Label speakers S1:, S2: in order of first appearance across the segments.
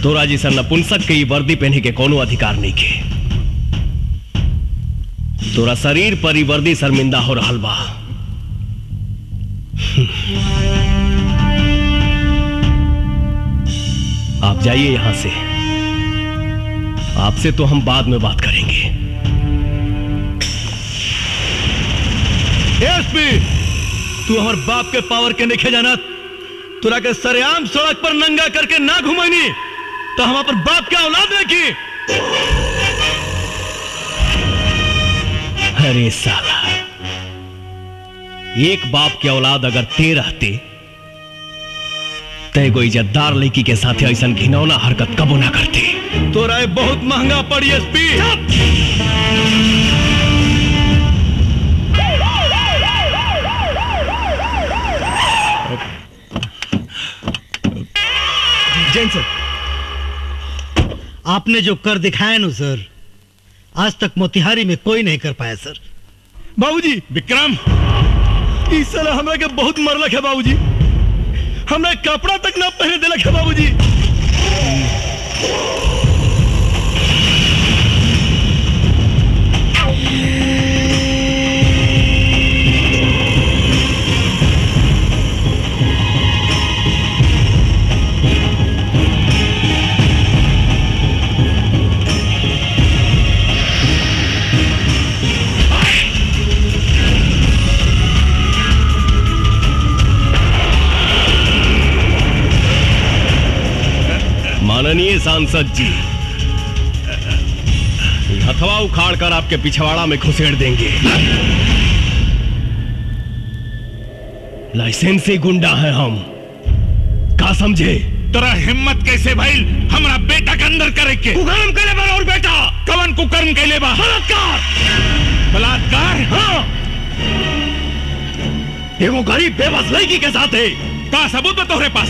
S1: तोरा जी सर नपुंसक के वर्दी पहने के कोनो अधिकार नहीं के। तोरा शरीर पर ही वर्दी शर्मिंदा हो रहा बा। आप जाइए यहां से। आपसे तो हम बाद में बात करेंगे।
S2: एसपी, तू हमार बाप के पावर के नहीं जाना। तुरा के सरेआम सड़क पर नंगा करके ना घुमानी तो हम पर बाप के औलाद है की।
S1: अरे साला, एक बाप के औलाद अगर ते रहते तय कोई इज्जतदार लड़की के साथ ऐसा घिनौना हरकत कबो ना करते।
S2: तो राय बहुत महंगा पड़ी एसपी।
S3: जैन सर, आपने जो कर दिखाया ना सर, आज तक मोतिहारी में कोई नहीं कर पाया सर।
S2: बाबूजी, विक्रम इस साल हमरा के बहुत मरलक है बाबूजी। हमरा कपड़ा तक ना पहने दिलक है बाबूजी।
S1: माननीय सांसद जी, हथवा उखाड़ कर आपके पिछवाड़ा में घुसेड़ देंगे। लाइसेंसी गुंडा है हम, का समझे?
S4: तेरा हिम्मत कैसे भाई हमारा बेटा के अंदर करे के?
S1: कुकर्म करे बा और बेटा
S4: कवन कुकर्म कैले बा?
S1: बलात्कार।
S4: बलात्कार?
S1: हाँ, एगो गरीब बेबस लड़की के साथ है।
S4: का सबूत है तोहरे पास?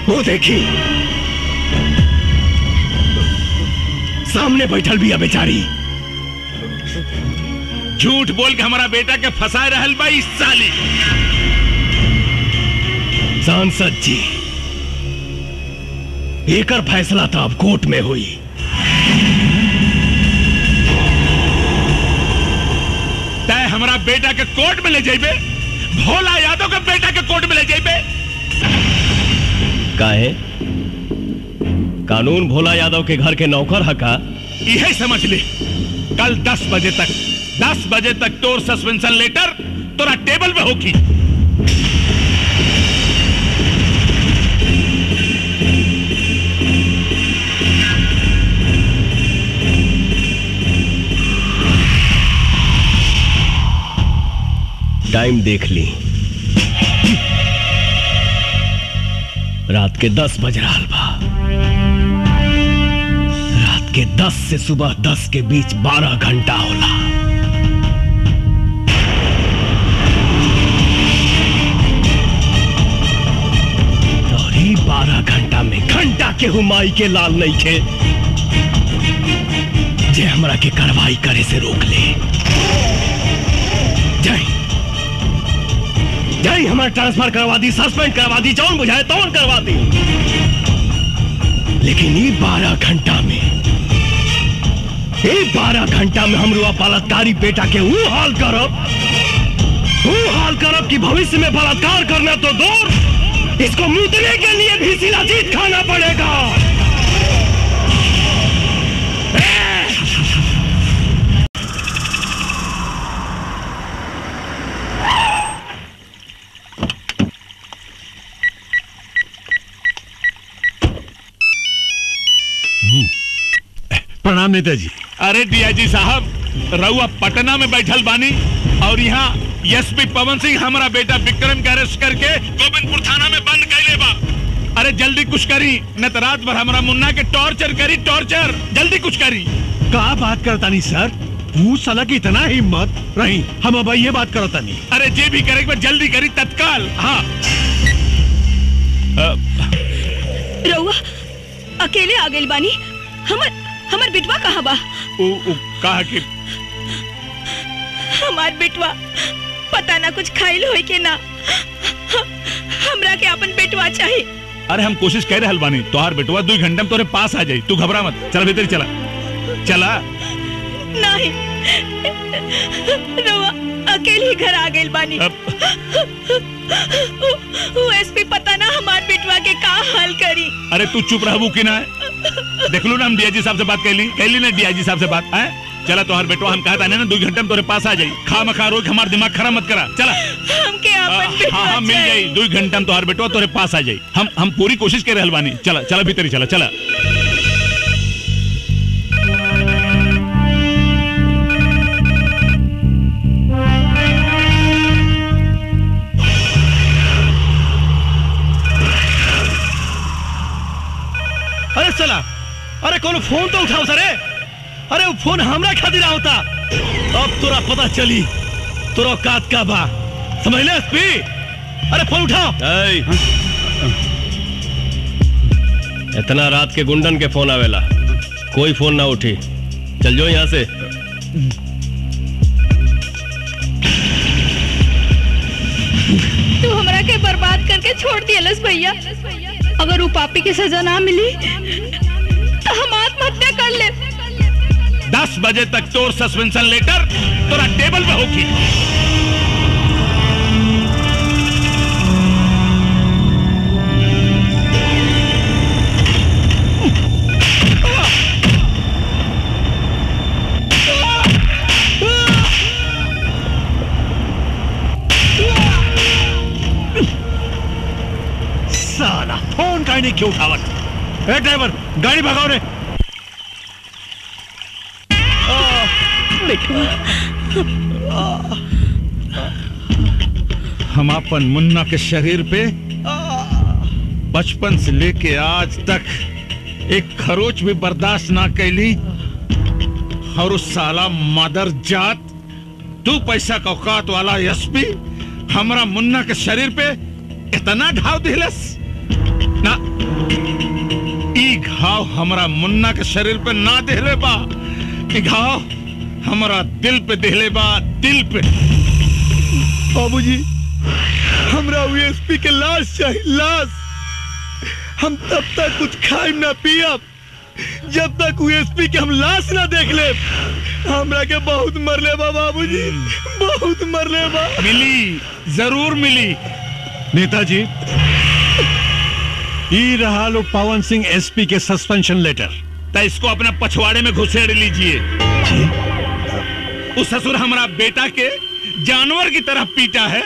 S1: वो देखी, सामने बैठल भी है बेचारी।
S4: झूठ बोल के हमारा बेटा के फंसा रहल बा इस साली।
S1: सांसद जी, एकर फैसला तो अब कोर्ट में हुई।
S4: तय हमारा बेटा के कोर्ट में ले जाइबे? भोला यादव के बेटा के कोर्ट में ले जाइबे?
S1: काहे? कानून भोला यादव के घर के नौकर है का?
S4: यही समझ ले। कल 10 बजे तक तोर सस्पेंशन लेटर तोरा टेबल पे होगी।
S1: टाइम देख ली, रात के 10 बज रहा बा। रात के 10 से सुबह 10 के बीच 12 घंटा होला। और ही 12 घंटा में घंटा के हुमाई के लाल नहीं खे जे हमरा के कार्रवाई करे से रोक ले। जय हमारा ट्रांसफर करवा दी, सस्पेंड करवा दी, जौन बुझाए तौन करवा दी। लेकिन ये 12 घंटा में हम रुआ बलात्कारी बेटा के वो हाल करब कि भविष्य में बलात्कार करना तो दूर, इसको मुतने के लिए भी शिलाजीत खाना पड़ेगा।
S2: प्रणाम नेताजी।
S4: अरे डीआईजी साहब, रउआ पटना में बैठल बानी और यहाँ एसपी पवन सिंह हमारा बेटा विक्रम के अरेस्ट करके गोविंदपुर थाना में बंद कैले बा। अरे जल्दी कुछ करी, न तो रात भर हमारा मुन्ना के टॉर्चर करी, टॉर्चर। जल्दी कुछ करी।
S2: का बात करता नहीं सर? वो साला की इतना हिम्मत रही, हम अब ये बात करता नहीं।
S4: अरे जे भी करे जल्दी करी, तत्काल। हाँ,
S5: रउआ अकेले आ गइल बानी? हमर बिटवा कहाँ बा?
S4: कहा कि
S5: हमार बेटवा पता ना कुछ खाइल होई के ना। हमरा के अपन बेटवा चाहिए।
S4: अरे हम कोशिश कर रहे बानी, तोहार बेटवा 2 घंटे में तोरे पास आ जाई, तू घबरा मत। चल भीतर चला चला।
S5: नहीं रवा अकेले ही घर आ गई बानी। वो एसपी पता ना हमार बेटवा के का हाल करी।
S4: अरे तू चुप रहबू कि ना? देख लो ना, हम डीआईजी साहब से बात कैली ना, डीआईजी साहब से बात है। चला तोहार बेटवा हम कहता ना 2 घंटे में तोरे पास आ जाई। खा मखा रोज हमार दिमाग खराब मत करा। चला
S5: हमके अपन बेटवा
S4: हाँ मिल जाई, 2 घंटे में तोहार बेटवा तोरे पास आ जाई। हम पूरी कोशिश कर रहल बानी। चला चला भीतर चला चला।
S2: अरे चला, अरे कौन फोन तो उठाओ सरे। अरे वो फोन हमरा खातिर होता। अब तोरा पता चली तोरा औकात का बा, समझ ले एसपी। अरे फोन उठाओ।
S1: इतना रात के गुंडन के फोन आवेला, कोई फोन ना उठी। चल जो यहाँ से।
S5: तू हमरा के बर्बाद करके छोड़ दिया भैया। अगर वो पापी की सजा ना मिली तो हम आत्महत्या कर ले।
S4: 10 बजे तक तोर सस्पेंशन लेटर तोरा टेबल पे होगी।
S2: साला फोन का नहीं क्यों उठावत? ए ड्राइवर, गाड़ी भगाओ रे।
S4: हम अपन मुन्ना के शरीर पे बचपन से लेके आज तक एक खरोच भी बर्दाश्त ना कैली, और उस साला मादर जात 2 पैसा का औकात वाला एसपी हमरा मुन्ना के शरीर पे इतना घाव दिलस ना। ई घाव हमरा मुन्ना के शरीर पे ना दिले बा, ई घाव हमरा दिल पे दिले बा, दिल पे।
S2: बाबूजी, हमरा एसपी के लाश चाहिए, लाश। हम तब तक कुछ खाइम ना पियब जब तक एसपी के हम लाश ना देख ले। हमरा के बहुत मरले बा बाबूजी, बहुत मरले बा।
S4: मिली, जरूर मिली।
S2: नेताजी, ई रहा लो पवन सिंह एसपी के सस्पेंशन लेटर।
S4: तो इसको अपना पछवाड़े में घुसेड़ लीजिए। उस ससुर हमारा बेटा के जानवर की तरह पीटा है,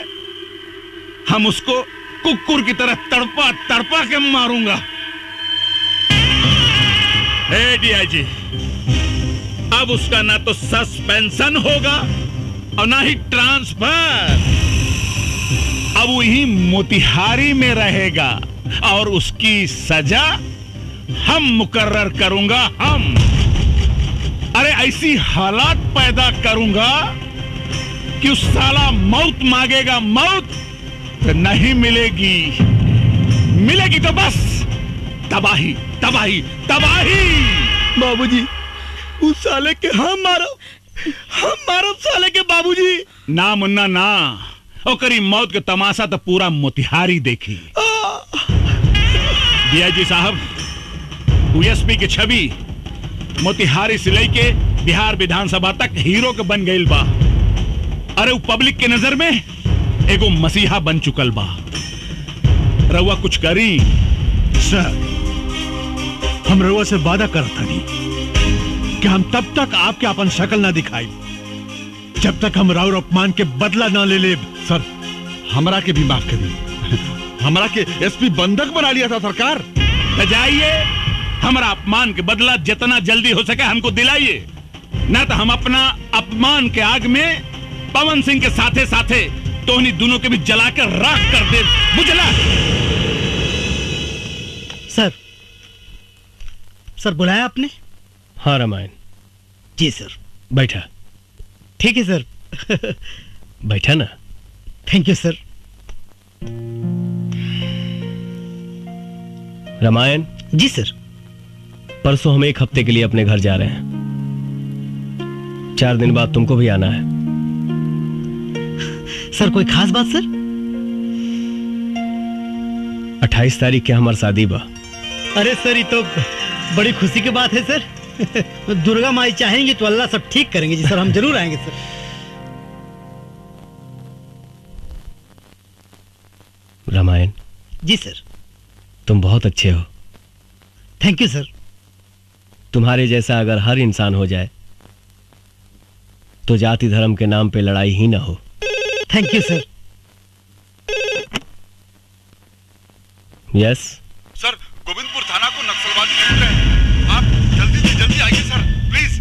S4: हम उसको कुकुर की तरह तड़पा तड़पा के मारूंगा। डीआईजी, अब उसका ना तो सस्पेंशन होगा और ना ही ट्रांसफर। अब वही मोतिहारी में रहेगा और उसकी सजा हम मुकर्रर करूंगा। हम अरे ऐसी हालात पैदा करूंगा कि उस साला मौत मांगेगा, मौत तो नहीं मिलेगी, मिलेगी तो बस तबाही तबाही तबाही।
S2: बाबूजी, उस साले के हम मारो साले के बाबूजी।
S4: ना मुन्ना ना, ओकरी मौत के तमाशा तो पूरा मोतिहारी देखी। डीआईजी साहब, एसपी की छवि मोतिहारी से लेके बिहार विधानसभा तक हीरो के बन गई बा। अरे वो पब्लिक के नजर में एगो मसीहा बन चुकल बा। रउआ कुछ करी।
S2: सर, हम रउआ से वादा करता नहीं कि हम तब तक आपके अपन शक्ल ना दिखाई जब तक हम राउर अपमान के बदला ना ले ले। सर, हमरा के भी माफ कर दी। हमरा के एसपी बंधक बना लिया था सरकार।
S4: जाइए, हमारा अपमान के बदला जितना जल्दी हो सके हमको दिलाइए, ना तो हम अपना अपमान के आग में पवन सिंह के साथे साथे तो उन्हीं दोनों के भी जलाकर राख कर दे। बुझला?
S3: सर बुलाया आपने?
S1: हाँ रामायण।
S3: जी सर।
S1: बैठा।
S3: ठीक है सर।
S1: बैठा ना।
S3: थैंक यू सर।
S1: रामायण।
S3: जी सर।
S1: परसों हम 1 हफ्ते के लिए अपने घर जा रहे हैं। 4 दिन बाद तुमको भी आना है।
S3: सर कोई खास बात सर?
S1: 28 तारीख के हमार शादी बा।
S3: अरे सर ये तो बड़ी खुशी की बात है सर। दुर्गा माई चाहेंगी तो अल्लाह सब ठीक करेंगे जी सर, हम जरूर आएंगे सर।
S1: रामायण
S3: जी सर।
S1: तुम बहुत अच्छे हो।
S3: थैंक यू सर।
S1: तुम्हारे जैसा अगर हर इंसान हो जाए तो जाति धर्म के नाम पे लड़ाई ही ना हो।
S3: Thank you sir.
S1: यस
S6: सर, गोविंदपुर थाना को नक्सलवादी लूट रहे हैं। आप जल्दी से जल्दी आइए सर, प्लीज।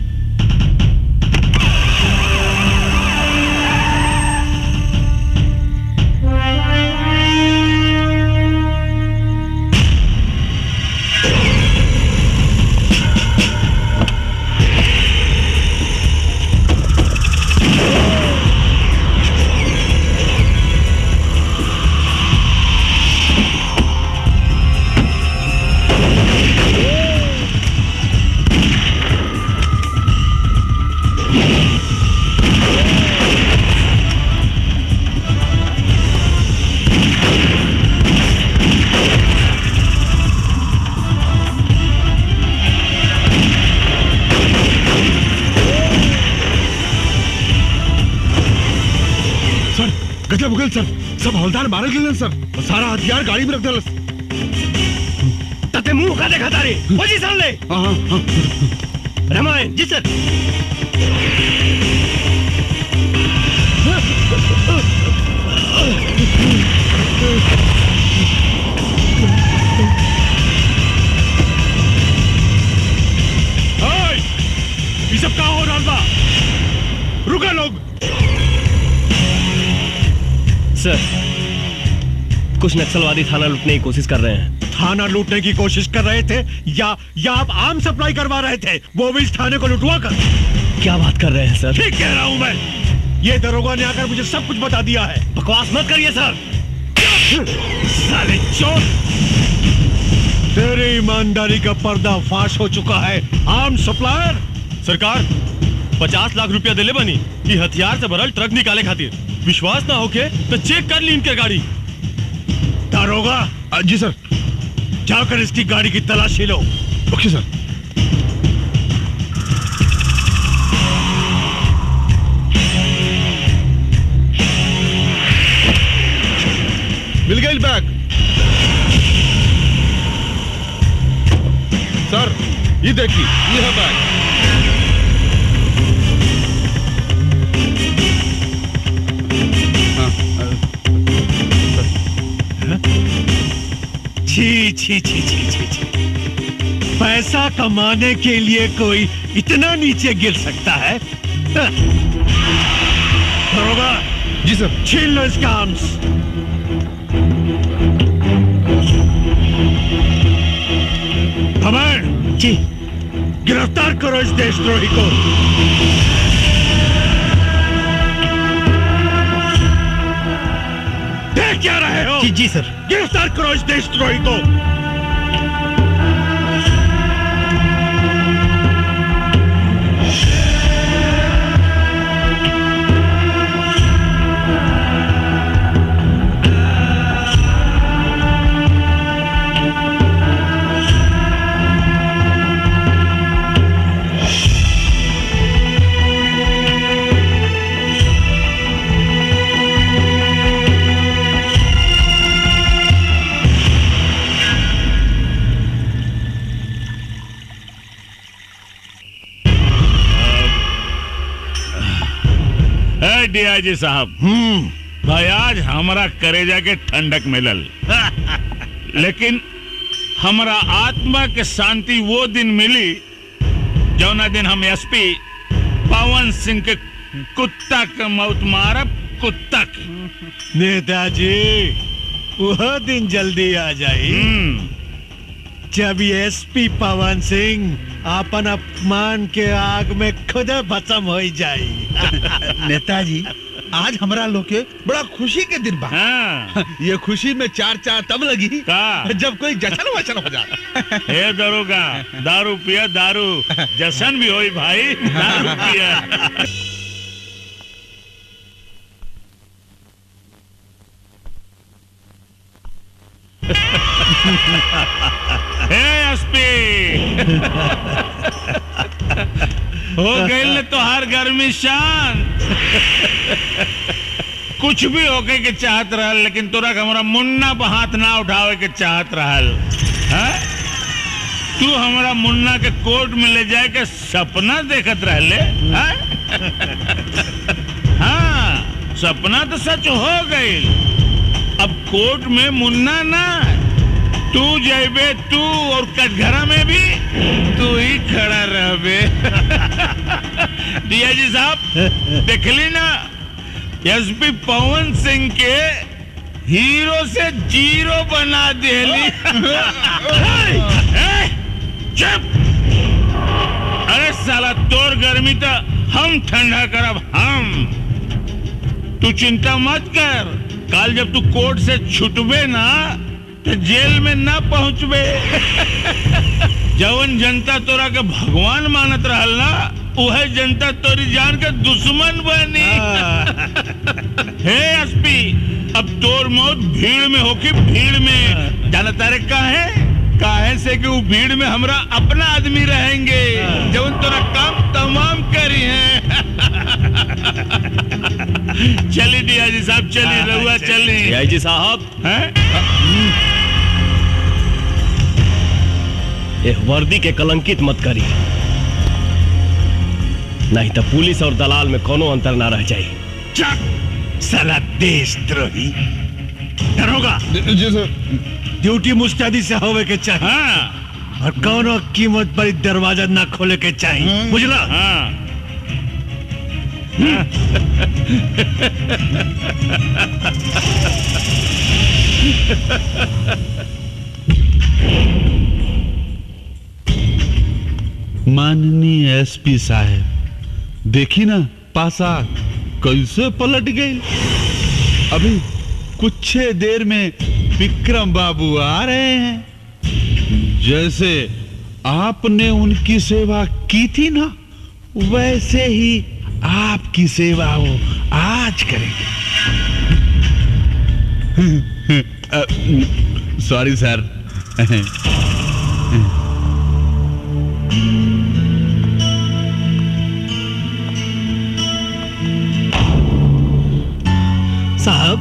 S2: गजब हो गए सर, सब हवलदार मारे गए सर, सारा हथियार गाड़ी में रख दे।
S1: तते मुंह का देखा तारे पोजीशन ले।
S2: हाँ।
S1: रामायण
S3: जी सर।
S4: ये सब क्या हो रहा बा? रुका लोग।
S1: सर, कुछ नक्सलवादी थाना लूटने की कोशिश कर रहे हैं।
S4: थाना लूटने की कोशिश कर रहे थे या आप आम सप्लाई करवा रहे थे? वो भी इस थाने को लुटवा कर।
S1: क्या बात कर रहे हैं सर?
S4: ठीक कह रहा हूं मैं। ये दरोगा ने आकर मुझे सब कुछ बता दिया है।
S1: बकवास मत करिए सर।
S4: साले चोर, तेरी ईमानदारी का पर्दा फाश हो चुका है। Arm supplier.
S1: सरकार 50 लाख रुपया दिले बनी कि हथियार से भरल ट्रक निकाले खातिर। विश्वास ना होके तो चेक कर ली इनके गाड़ी।
S4: दारोगा।
S2: जी सर।
S4: जाकर इसकी गाड़ी की तलाशी लो।
S2: ओके सर। मिल गई बैग। सर ये देखिए, ये है बैग।
S4: छी छी छी छी छी छी। पैसा कमाने के लिए कोई इतना नीचे गिर सकता है? दरोगा।
S2: जी सर।
S4: छीन लो इसका आर्म्स। हमें
S3: जी
S4: गिरफ्तार करो इस देशद्रोही को। देख क्या रहे हो?
S3: जी सर।
S4: गिरफ्तार करो इस देशद्रोही को। डीआईजी साहब, भाई आज हमारा करेजा के ठंडक मिलल। लेकिन हमारा आत्मा के शांति वो दिन मिली जौना दिन हम एसपी पवन सिंह के कुत्ता के मौत मारब। कुत्ता के।
S7: नेताजी वह दिन जल्दी आ जाई जब एसपी पवन सिंह अपन अपमान के आग में खुद भस्म हो जाई।
S2: नेताजी आज हमारा लोग के बड़ा खुशी के दिन बा।
S4: हाँ।
S2: ये खुशी में चार तब लगी
S4: का?
S2: जब कोई जश्न वचन हो जाए।
S4: हे दरोगा, दारू पिया दारू, जश्न भी होई भाई, दारू पिया। एसपी हो गई तो हर गर्मी शांत। कुछ भी होके के चाहत रहल, लेकिन तोरा हमारा मुन्ना पर हाथ ना उठावे के चाहत रहल। तू हमारा मुन्ना के कोर्ट में ले जाए के सपना देखत रहले। हाँ, सपना तो सच हो गई। अब कोर्ट में मुन्ना ना, तू जाइबे, तू और कटघरा में भी तू ही खड़ा रहबे। डीआईजी साहब देखली ना, एसपी पवन सिंह के हीरो से जीरो बना देली। चुप! अरे साला तोर गर्मी तो हम ठंडा करब हम। तू चिंता मत कर, कल जब तू कोर्ट से छुटबे ना तो जेल में ना पहुंचबे। जवन जनता तोरा के भगवान मानत रहल ना, वह जनता तोरी जान के दुश्मन बनी। हे एसपी, अब तोर मौत भीड़ में होके, भीड़ में जानता रे काहे से कि वो भीड़ में हमरा अपना आदमी रहेंगे, जवन तोरा काम तमाम करी है। चलिए डीआईजी साहब, चलिए रहुआ, चलिए
S1: डीआईजी साहब। वर्दी के कलंकित मत करी, नहीं तो पुलिस और दलाल में कोनो अंतर ना रह जाए।
S4: चक साला देशद्रोही। दरोगा
S6: जी सर।
S7: ड्यूटी मुस्तैदी से होवे के चाहिए।
S4: हाँ।
S7: और कोनो कीमत पर दरवाजा ना खोले के चाहिए, बुझला?
S4: हाँ।
S6: माननीय एसपी साहब, देखी ना पासा कैसे पलट गई। अभी कुछ देर में विक्रम बाबू आ रहे हैं। जैसे आपने उनकी सेवा की थी ना, वैसे ही आपकी सेवा वो आज करेंगे। सॉरी सर।
S3: साहब,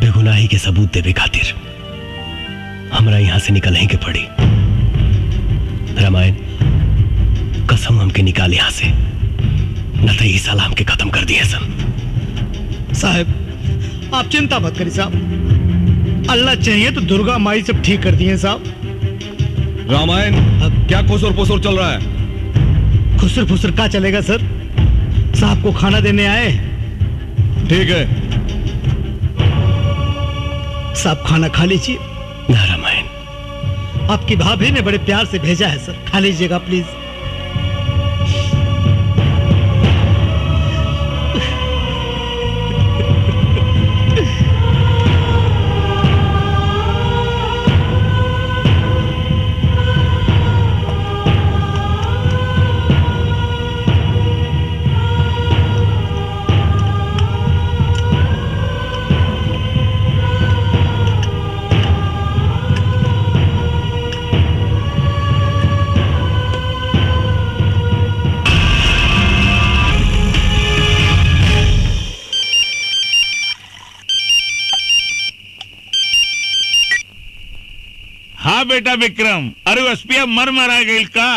S1: बेगुनाही के सबूत देवे खातिर हमरा यहां से निकलने के पड़ी। रामायण, कसम हमके निकाल यहां से, न तो ये साला हमके खत्म कर दिए सन।
S3: साहब आप चिंता मत करिए साहब, अल्लाह चाहिए तो दुर्गा माई सब ठीक कर दिए साहब।
S1: रामायण, क्या खुसर पुसर चल रहा है?
S3: खुसर फुसर का चलेगा सर, साहब को खाना देने आए।
S1: ठीक है
S3: साहब, खाना खा लीजिए।
S1: ना रामायण,
S3: आपकी भाभी ने बड़े प्यार से भेजा है सर, खा लीजिएगा प्लीज।
S4: हाँ बेटा विक्रम, अरे एसपी मर मरा गई का?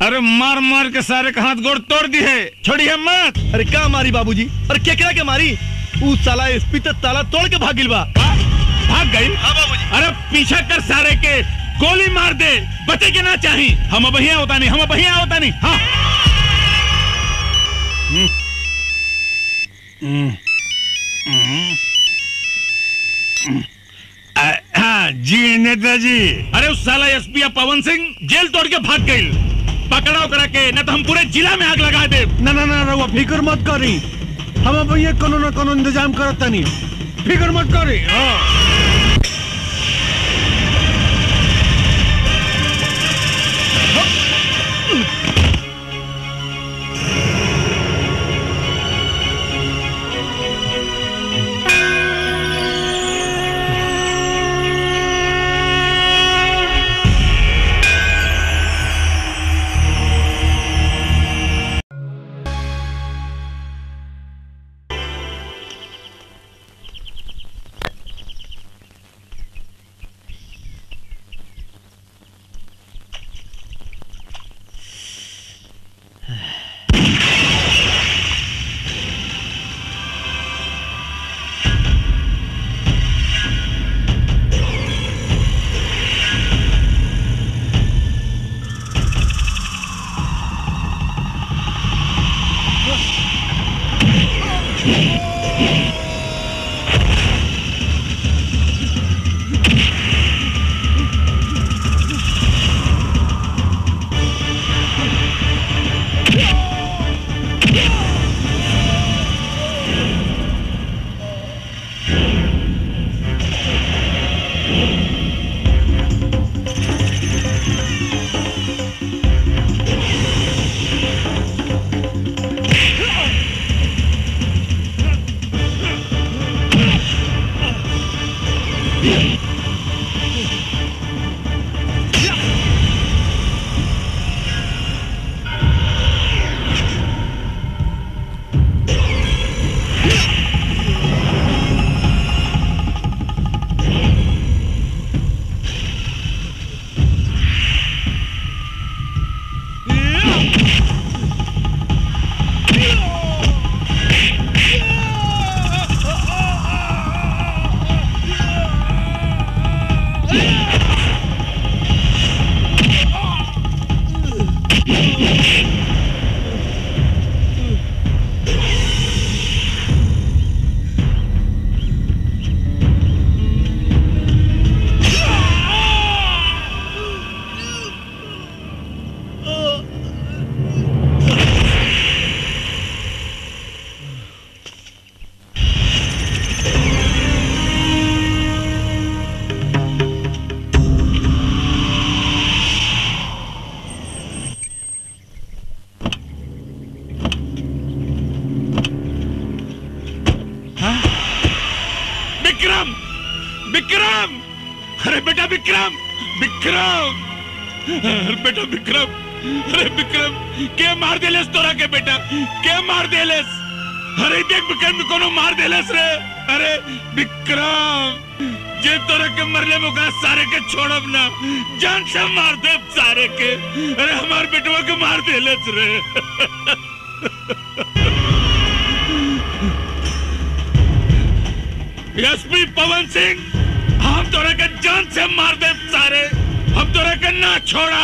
S4: अरे मार मार के सारे का हाथ गोड़ तोड़ दी है, छोड़िए मत।
S2: अरे क्या मारी बाबूजी? अरे क्या के मारी? उस साला एसपी तो ताला तोड़ के भागिल बा।
S4: भाग गई?
S2: हाँ बाबूजी।
S4: अरे पीछा कर सारे के, गोली मार दे, बचे के ना चाही। हम बहिया होता नहीं, हम बहिया होता नहीं। हाँ हाँ जी नेताजी। अरे उस साला एसपी पवन सिंह जेल तोड़ के भाग गई, पकड़ाओ करा के, न तो हम पूरे जिला में आग लगा दे।
S7: ना ना ना रहुआ फिक्र मत करी, हम अब ये कोनो न कोनो इंतजाम करता नहीं, फिक्र मत करी।
S4: विक्रम! अरे बेटा विक्रम! विक्रम! अरे बेटा विक्रम! अरे विक्रम के मार देलेस तोरा के बेटा? के मार देलेस? अरे देख विक्रम कोनो मार देलेस रे। अरे विक्रम जे तोरा के मरले मुका सारे के छोड़ब ना, जान से मार दे सारे के। अरे हमार बेटवा के मार देलेस रे। एसपी पवन सिंह, हम तोरा के जान से मार दे सारे, हम तोरा के ना छोड़ा।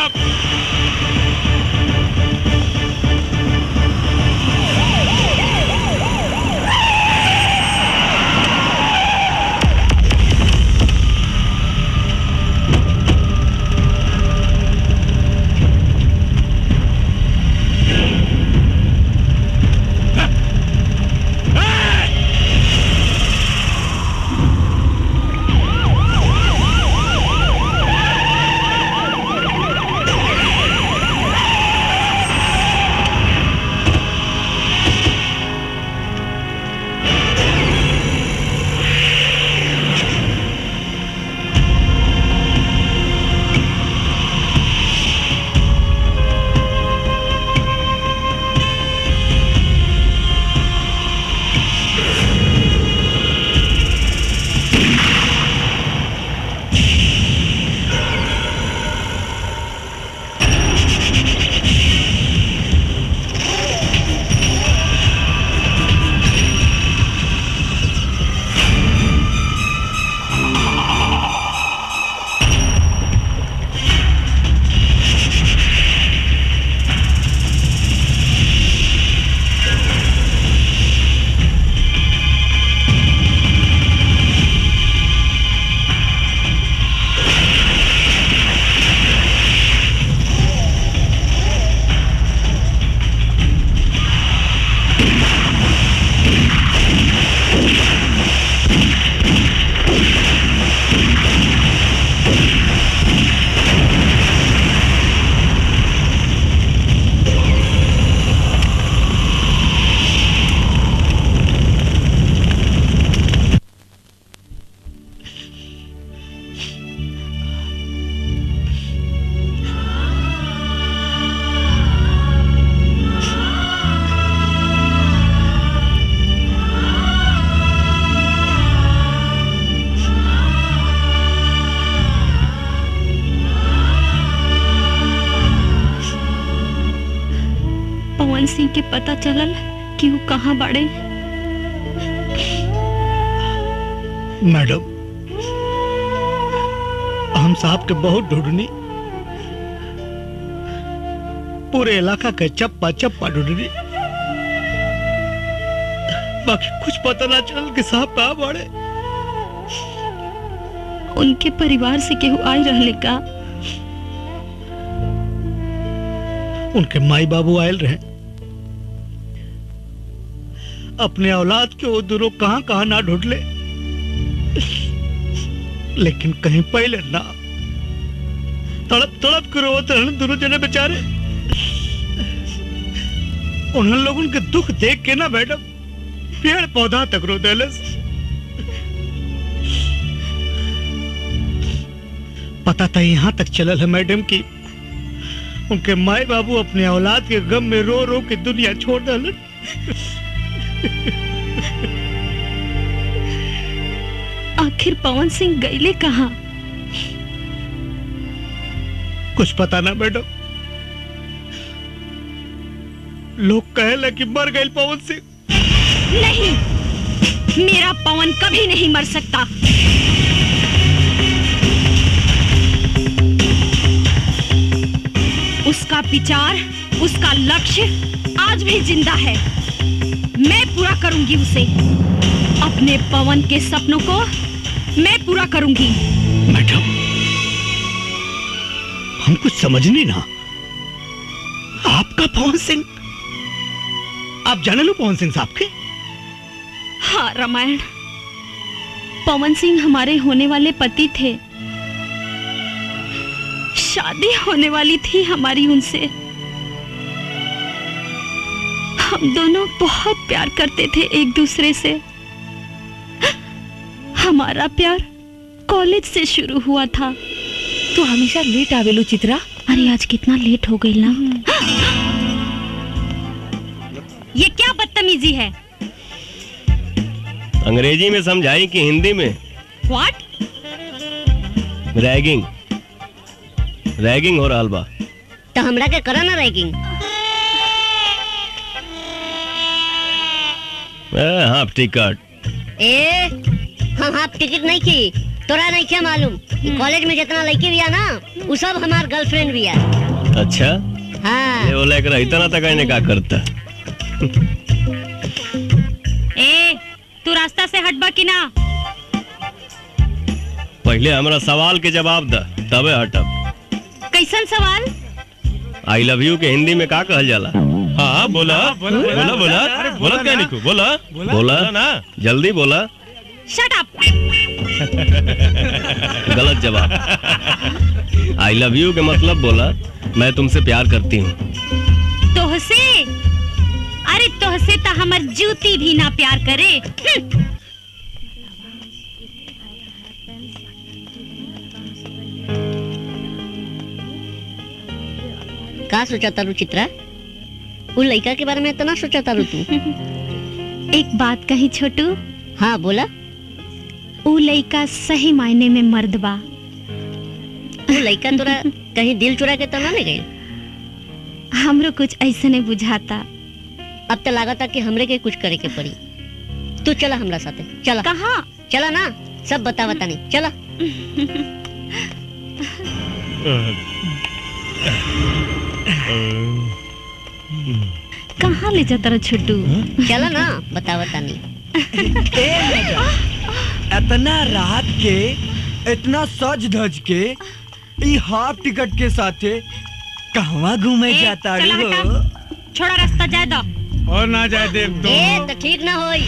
S5: सिंह के पता चलल कि वो कहाँ बाड़े?
S3: मैडम, हम साहब के बहुत ढूंढनी, पूरे इलाका के चप्पा चप्पा ढूंढनी, बाकी कुछ पता ना चल कि साहब कहाँ बाड़े।
S5: उनके परिवार से केहू आई रहले का?
S3: उनके माई बाबू आयल रहे, अपने औलाद के वो दोनों कहां कहां ना ढूंढ ले, लेकिन कहीं पहले ना। तड़प तड़प कर रोते रहने दोनों जने बेचारे। उन लोगों के दुख देख के ना मैडम पेड़ पौधा तक रो देलस। पता था यहां तक चलल है मैडम की उनके माए बाबू अपने औलाद के गम में रो रो के दुनिया छोड़ डालन।
S5: आखिर पवन सिंह गईले कहाँ?
S3: कुछ पता ना मैडम, लोग कहे कि मर गए पवन सिंह।
S5: नहीं, मेरा पवन कभी नहीं मर सकता। उसका विचार, उसका लक्ष्य आज भी जिंदा है। मैं पूरा करूंगी उसे। अपने पवन के सपनों को मैं पूरा करूंगी।
S3: मैडम, हम कुछ समझ नहीं ना। आपका पवन सिंह, आप जाने लो पवन सिंह साहब के?
S5: हाँ रामायण, पवन सिंह हमारे होने वाले पति थे। शादी होने वाली थी हमारी उनसे। हम दोनों बहुत प्यार करते थे एक दूसरे से। हमारा प्यार कॉलेज से शुरू हुआ था।
S8: तू हमेशा लेट आवेलू चित्रा।
S5: अरे आज कितना लेट हो गई ना। ये क्या बदतमीजी है?
S1: अंग्रेजी में समझाई कि हिंदी में?
S5: व्हाट?
S1: रैगिंग, रैगिंग हो रहा बा।
S8: तो हमरा के करा ना रैगिंग।
S1: Half ticket.
S8: हम हाफ टिकट नहीं की, तोरा नहीं क्या मालूम? कॉलेज में जितना लड़की बिया ना, वो सब हमार गर्लफ्रेंड बिया।
S1: अच्छा,
S8: हाँ।
S1: ये वो लेकर इतना तक आने का करता।
S5: तू रास्ता से हटबा कि ना?
S1: पहले हमरा सवाल के जवाब द, तबे हटब।
S5: कैसन सवाल?
S1: आई लव यू के हिंदी में का कहल जाला? हाँ बोला बोला बोला बोला बोला क्या निकू? बोला बोला ना, जल्दी बोला।
S5: Shut up.
S1: गलत जवाब। आई लव यू के मतलब बोला मैं तुमसे प्यार करती हूँ।
S5: तोहसे? अरे तोहसे तो हमार जूती भी ना प्यार करे।
S8: का सोचा तारू चित्रा? वो लड़का के बारे में इतना सोचा तारू तू?
S5: एक बात कही छोटू।
S8: हाँ बोला।
S5: वो लड़का सही मायने में मर्द बा।
S8: वो लड़का तोरा कहीं दिल चुरा के तो ना ले गई?
S5: हमरो कुछ ऐसे नहीं बुझाता।
S8: अब तो लगा था कि हमरे के कुछ करे के पड़ी। तू चला हमरा साथे। चला।
S5: कहाँ?
S8: चला ना, सब बता नहीं। चला।
S5: कहाँ ले जाता रहा छोटू?
S8: चला ना, बता नहीं।
S2: इतना रात के, इतना सज धज के, ई हाफ टिकट के साथे कहवा घूमे जाता हो?
S5: छोड़ा रास्ता जाए दो।
S2: और ना जाए दे
S8: तो ठीक ना होई।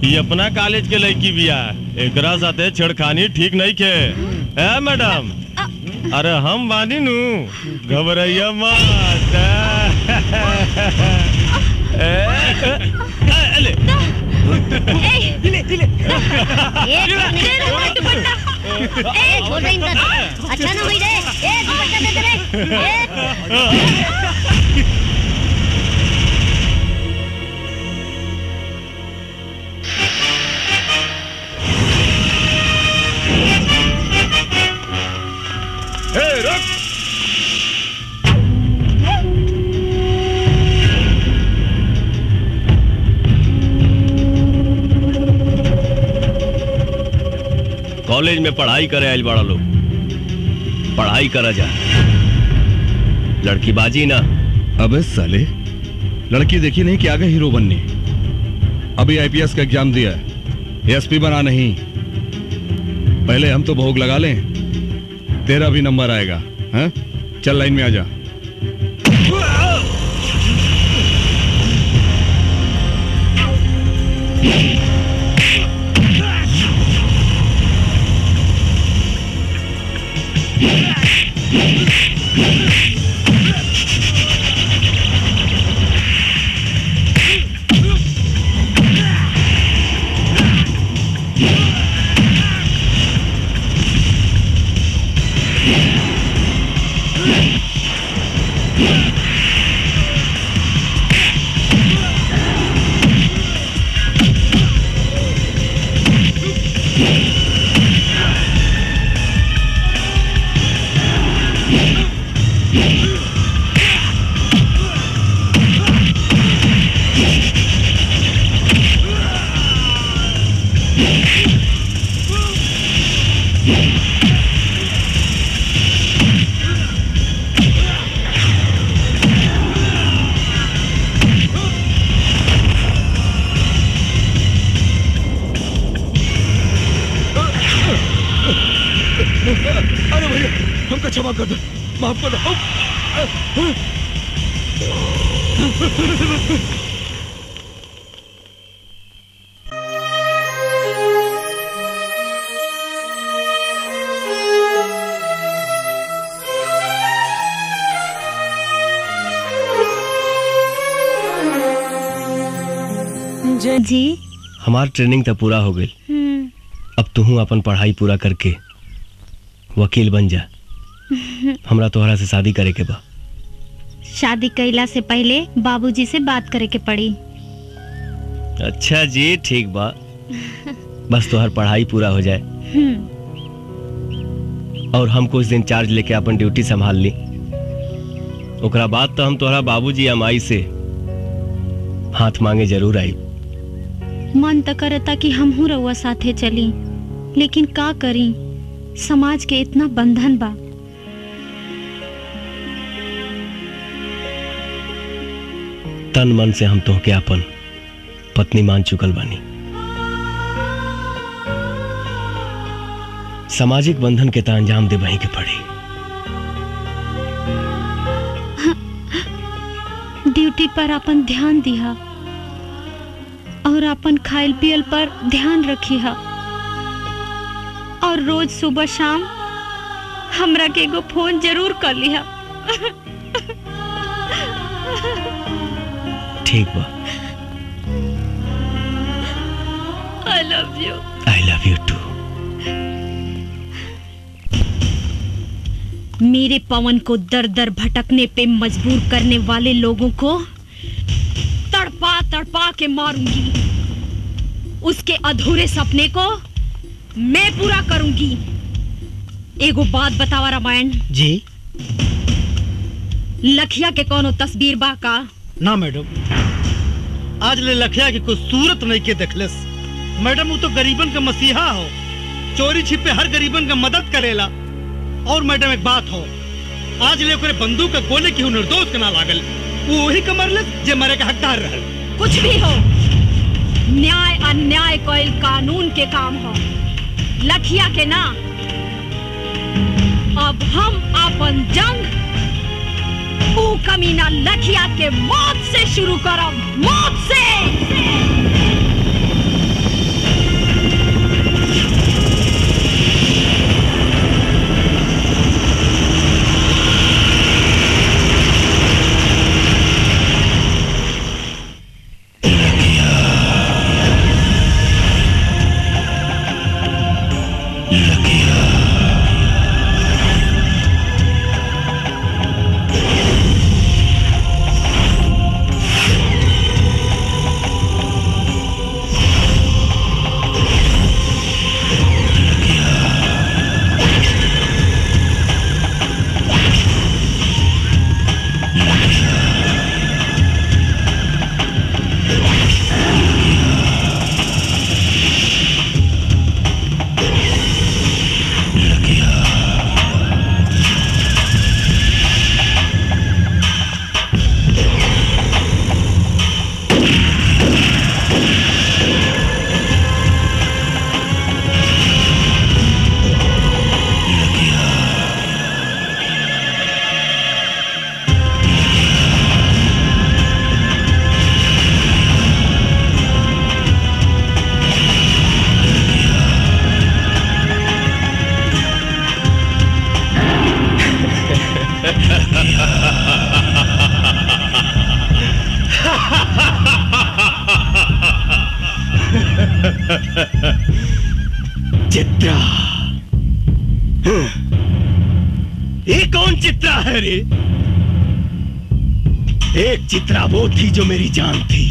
S1: ये अपना कॉलेज के लड़की बिया, एकरा साथे छेड़खानी ठीक नहीं के। ए मैडम, अरे हम बानी नू, घबराइया मत।
S8: अच्छा ना हुई रे। दुपट्टा दे दे रे।
S1: रुक। कॉलेज में पढ़ाई करे आइल बड़ा लोग, पढ़ाई करा जा, लड़की बाजी ना।
S6: अबे साले, लड़की देखी नहीं कि आगे हीरो बनने। अभी आईपीएस का एग्जाम दिया है, एसपी बना नहीं। पहले हम तो भोग लगा लें, तेरा भी नंबर आएगा। हाँ? चल लाइन में आ जा।
S2: अरे भैया, हमको क्षमा कर दो, माफ कर दो।
S5: जी
S1: हमार ट्रेनिंग तो पूरा हो गई। अब तू अपन पढ़ाई पूरा करके वकील बन जा। हमरा तोहरा से शादी करे के बा।
S5: शादी कैला से पहले बाबूजी से बात करे के पड़ी।
S1: अच्छा जी, ठीक बा। बस तोहर पढ़ाई पूरा हो जाए और हम कुछ दिन चार्ज लेके अपन ड्यूटी संभाल ली। ओकरा बाद तो हम तोहरा बाबूजी या माई से हाथ मांगे जरूर आई।
S5: मन तो करता कि हमहू रउआ साथे चली, लेकिन का करी, समाज के इतना बंधन बा।
S1: तन मन से हम तोहके अपन पत्नी मान चुकल बानी। सामाजिक बंधन के ता अंजाम दे वहीं के पड़ी।
S5: ड्यूटी पर अपन ध्यान दिहा और अपन खाइल पियल पर ध्यान रखिहा और रोज सुबह शाम हमरा के एगो फोन जरूर कर लिहा।
S1: ठीक बा।
S5: I love you.
S1: I love you too.
S5: मेरे पवन को दर दर भटकने पे मजबूर करने वाले लोगों को तड़पा तड़पा के मारूंगी। उसके अधूरे सपने को मैं पूरा करूंगी। एगो बात बतावा रामायण
S3: जी।
S5: लखिया के कोनो तस्वीर बा का?
S3: ना मैडम, आज ले लखिया की कोई सूरत नहीं के देखलस। मैडम वो तो गरीबन का मसीहा हो, चोरी छिपे हर गरीबन का मदद करेला। और मैडम एक बात हो, आज ले ओकरे बंदूक का गोले की निर्दोष के ना लागल, वो वही कमरलस जे मरे का हकदार रहल।
S5: कुछ भी हो, न्याय अन्याय कोई कानून के काम हो, लखिया के ना। अब हम अपन जंग ऊ कमीना लखिया के मौत से शुरू करब, मौत से।
S2: चित्रा, ये कौन चित्रा है रे? एक चित्रा वो थी जो मेरी जान थी,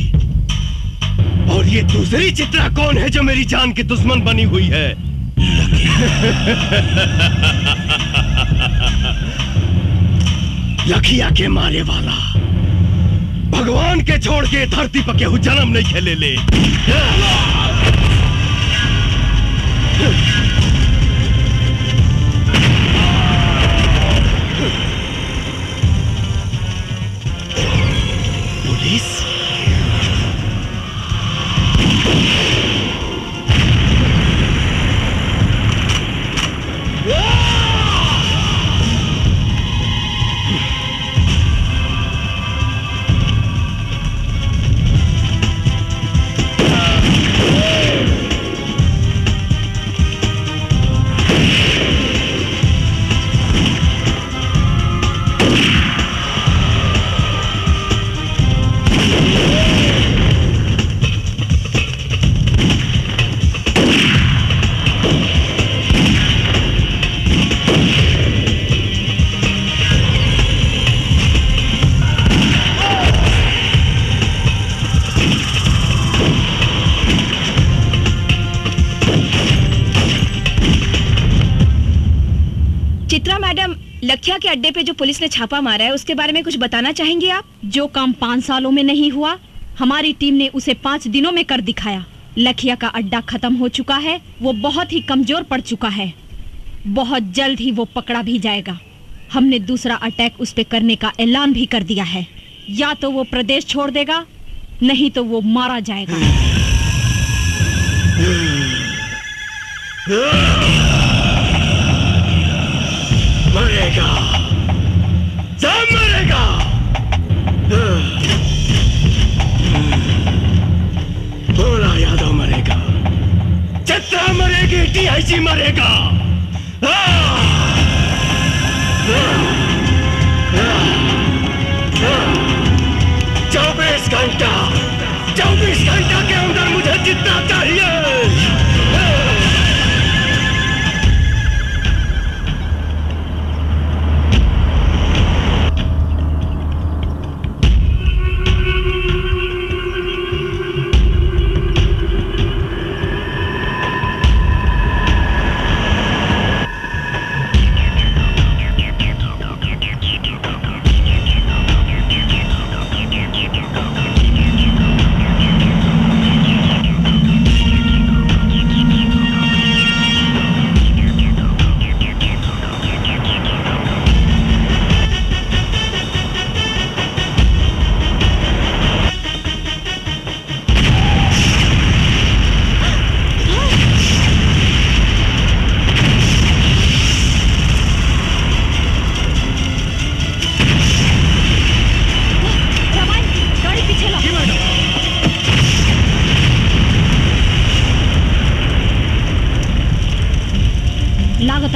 S2: और ये दूसरी चित्रा कौन है जो मेरी जान की दुश्मन बनी हुई है? लखिया के मारे वाला भगवान के छोड़ के धरती पर केहू जन्म नहीं खेले ले। पुलिस
S5: लखिया के अड्डे पे जो पुलिस ने छापा मारा है उसके बारे में कुछ बताना चाहेंगे आप? जो काम 5 सालों में नहीं हुआ, हमारी टीम ने उसे 5 दिनों में कर दिखाया। लखिया का अड्डा खत्म हो चुका है, वो बहुत ही कमजोर पड़ चुका है। बहुत जल्द ही वो पकड़ा भी जाएगा। हमने दूसरा अटैक उस पे करने का ऐलान भी कर दिया है। या तो वो प्रदेश छोड़ देगा, नहीं तो वो मारा जाएगा।
S2: मरेगा, सब मरेगा। भोला यादव मरेगा, चित्रा मरेगी, DIG मरेगा। 24 घंटा के अंदर मुझे चित्रा चाहिए।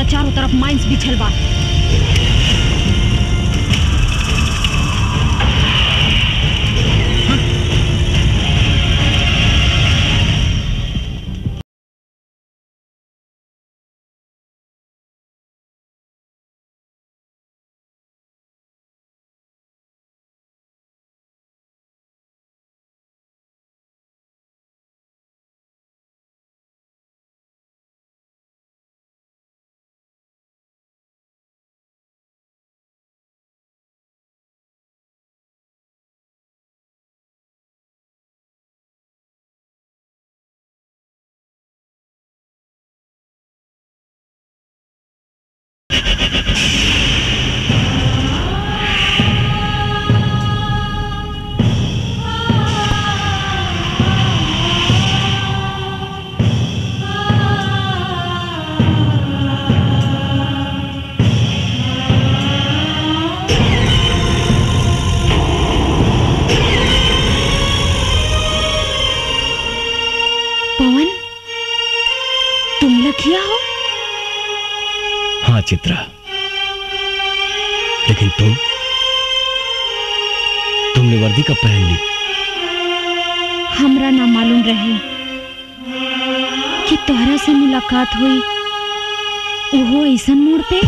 S5: चारों तरफ माइंस बिछल बा।
S2: चित्रा, लेकिन तुमने वर्दी कब पहन ली?
S5: हमरा ना मालूम रहे। कि तोहरा से मुलाकात हुई वो ऐसन मोड़ पे।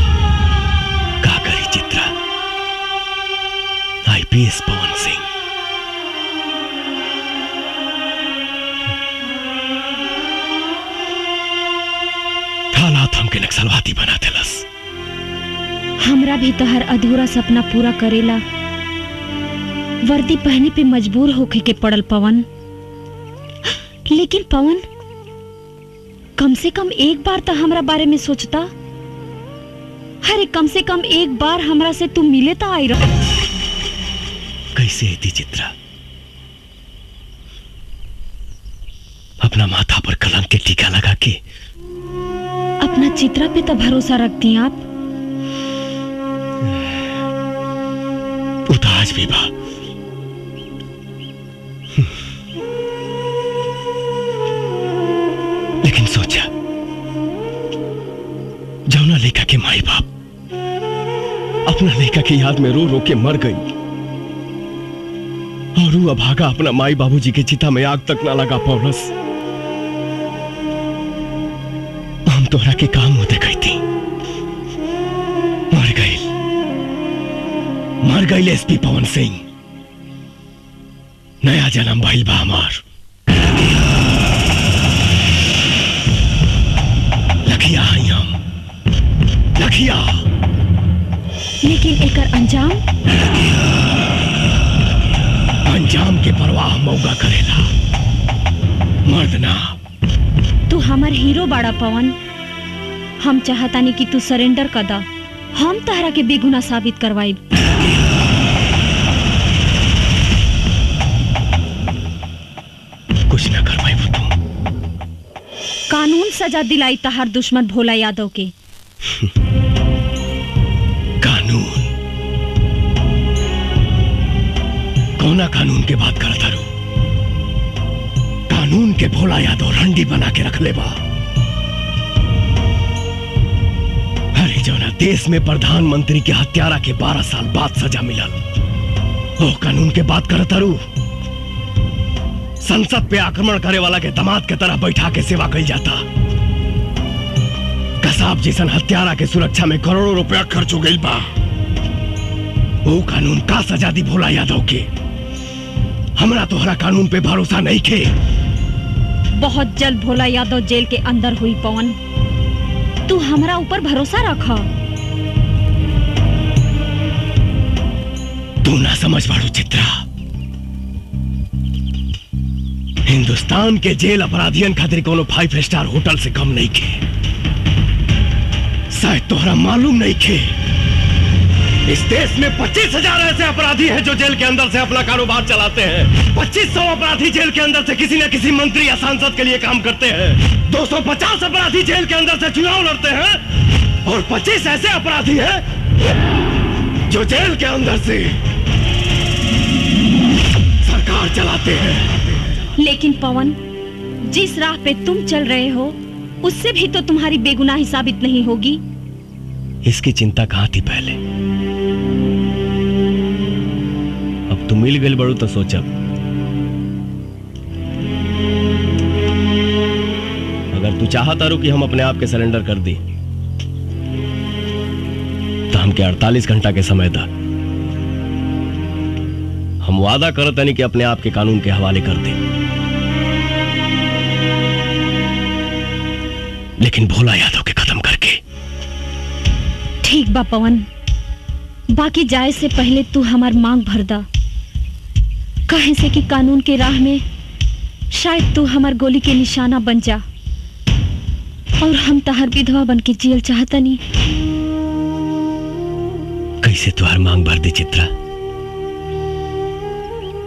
S9: का करी चित्रा, आईपीएस पवन सिंह हालात हमके नक्सलवादी बना देलस।
S5: हमरा भी तोहर अधूरा सपना पूरा करेला वर्दी पहने पे मजबूर होके के पड़ल पवन। लेकिन पवन, कम से कम एक बार तो हमरा बारे में सोचता। अरे कम से कम एक बार हमरा से तू मिले तो आई रहा।
S9: कैसे थी चित्रा, अपना माथा पर कलंक के टीका लगा के
S5: अपना चित्रा पे तो भरोसा रखती हैं आप।
S9: आज भी बा, लेकिन सोचा जौना लेखा के माई बाप अपना लेखा की याद में रो रो के मर गई और वो अभागा अपना माई बाबूजी के चिता में आग तक ना लगा पौलस। हम तोहरा के काम होते गई थी, मर गई एसपी पवन सिंह। नया जन्म भइल बा हमार। लखिया हई हम, लखिया।
S5: लेकिन एकर अंजाम?
S9: अंजाम के परवाह मौका करेला, मर्द ना।
S5: तू हमार हीरो बाड़ा पवन। हम चाहतानी कि तू सरेंडर कर दा। हम तहरा के बेगुनाह साबित करवाई।
S9: कुछ ना करवाई वो तुम।
S5: कानून सजा दिलाई तहार दुश्मन भोला यादव के।
S9: कानून? कौना कानून के बात करता रू? कानून के भोला यादव रंडी बना के रख ले बा। अरे जौना देश में प्रधानमंत्री के हत्यारा के 12 साल बाद सजा मिलल, ओ कानून के बात करता रू? संसद पे आक्रमण करे वाला के दामाद के तरह बैठा के सेवा कई जाता। कसाब जैसन हत्यारा के सुरक्षा में करोड़ों रुपया खर्च हो गई बा। वो कानून का सजा दी भोला यादव के? हमरा तोहरा कानून पे भरोसा नहीं खे।
S5: बहुत जल्द भोला यादव जेल के अंदर हुई पवन। तू हमरा ऊपर भरोसा रखा।
S9: तू ना समझ बाड़ू चित्रा, हिंदुस्तान के जेल अपराधियन खातिर कोनो 5 स्टार होटल से कम नहीं खे। शायद तोहरा मालूम नहीं खे, इस देश में 25,000 ऐसे अपराधी हैं जो जेल के अंदर से अपना कारोबार चलाते हैं। 2500 अपराधी जेल के अंदर से किसी न किसी मंत्री या सांसद के लिए काम करते हैं। 250 अपराधी जेल के अंदर से चुनाव लड़ते हैं और 25 ऐसे अपराधी हैं जो जेल के अंदर से सरकार चलाते हैं।
S5: लेकिन पवन, जिस राह पे तुम चल रहे हो उससे भी तो तुम्हारी बेगुनाही साबित नहीं होगी।
S9: इसकी चिंता कहां थी पहले? अब तुम मिल गई बड़ू तो सोचा, अगर तू चाहता रो कि हम अपने आप के सरेंडर कर दी तो हमके 48 घंटा के समय था। हम वादा करते नहीं कि अपने आप के कानून के हवाले कर दे, लेकिन भोला यादव के खत्म करके।
S5: ठीक बा पवन, बाकी जाए से पहले तू हमार मांग भर दा। कहे से कि कानून के राह में शायद तू हमार गोली के निशाना बन जा और हम तहार विधवा बन के जियल चाहता नहीं।
S9: कैसे तुहार मांग भर दे चित्रा?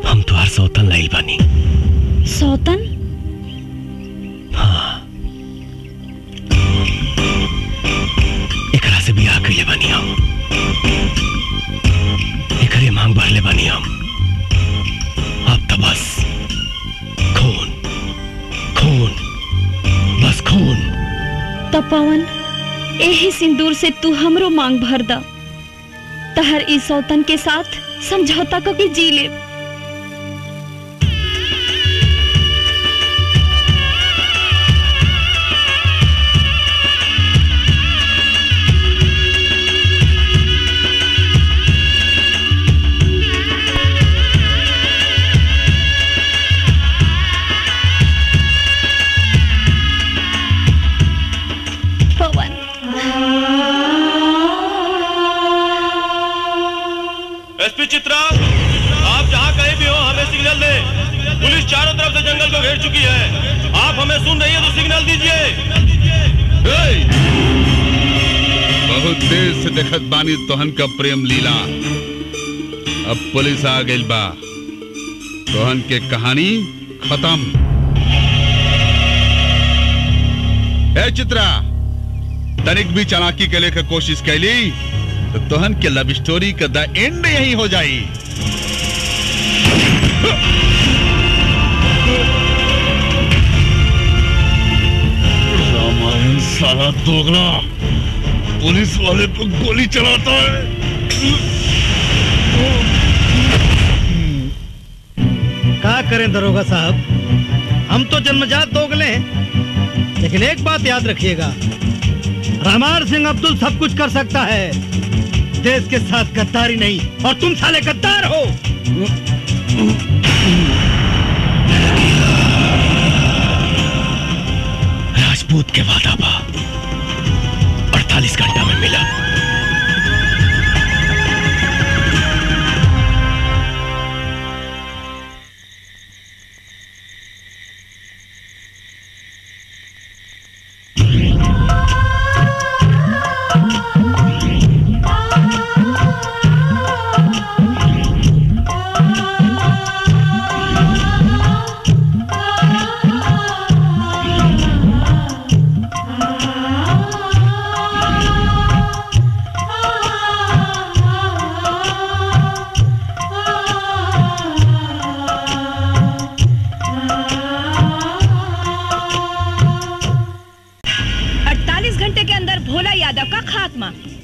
S9: हम तुहार सौतन लाइल बानी।
S5: सौतन?
S9: हाँ, एकरा से बियाह कइले बानी हम। एकरे मांग भर ले बानी हम। अब तो बस खून, खून, बस खून।
S5: तो पवन, यही सिंदूर से तू हमरो मांग भर दा। तहर इस सौतन के साथ समझौता को के जी ले।
S1: चित्रा, आप जहाँ कहीं भी हो हमें सिग्नल दे। पुलिस चारों तरफ से जंगल को घेर चुकी है। आप हमें सुन रही है तो सिग्नल दीजिए।
S10: बहुत देर से देखत बानी तोहन का प्रेम लीला। अब पुलिस आ गई बा, तोहन के कहानी खत्म। ए चित्रा, तनिक भी चालाकी के लेकर कोशिश कैली तो तोहन के लव स्टोरी का द एंड यही हो जाई।
S6: रामायण साला दोगला पुलिस वाले पर गोली चलाता है।
S3: क्या करें दरोगा साहब, हम तो जन्मजात दोगले हैं, लेकिन एक बात याद रखिएगा, रामार सिंह अब्दुल सब कुछ कर सकता है, देश के साथ गद्दारी नहीं। और तुम साले गद्दार हो।
S9: राजपूत के वादा बा 48 घंटा में मिला।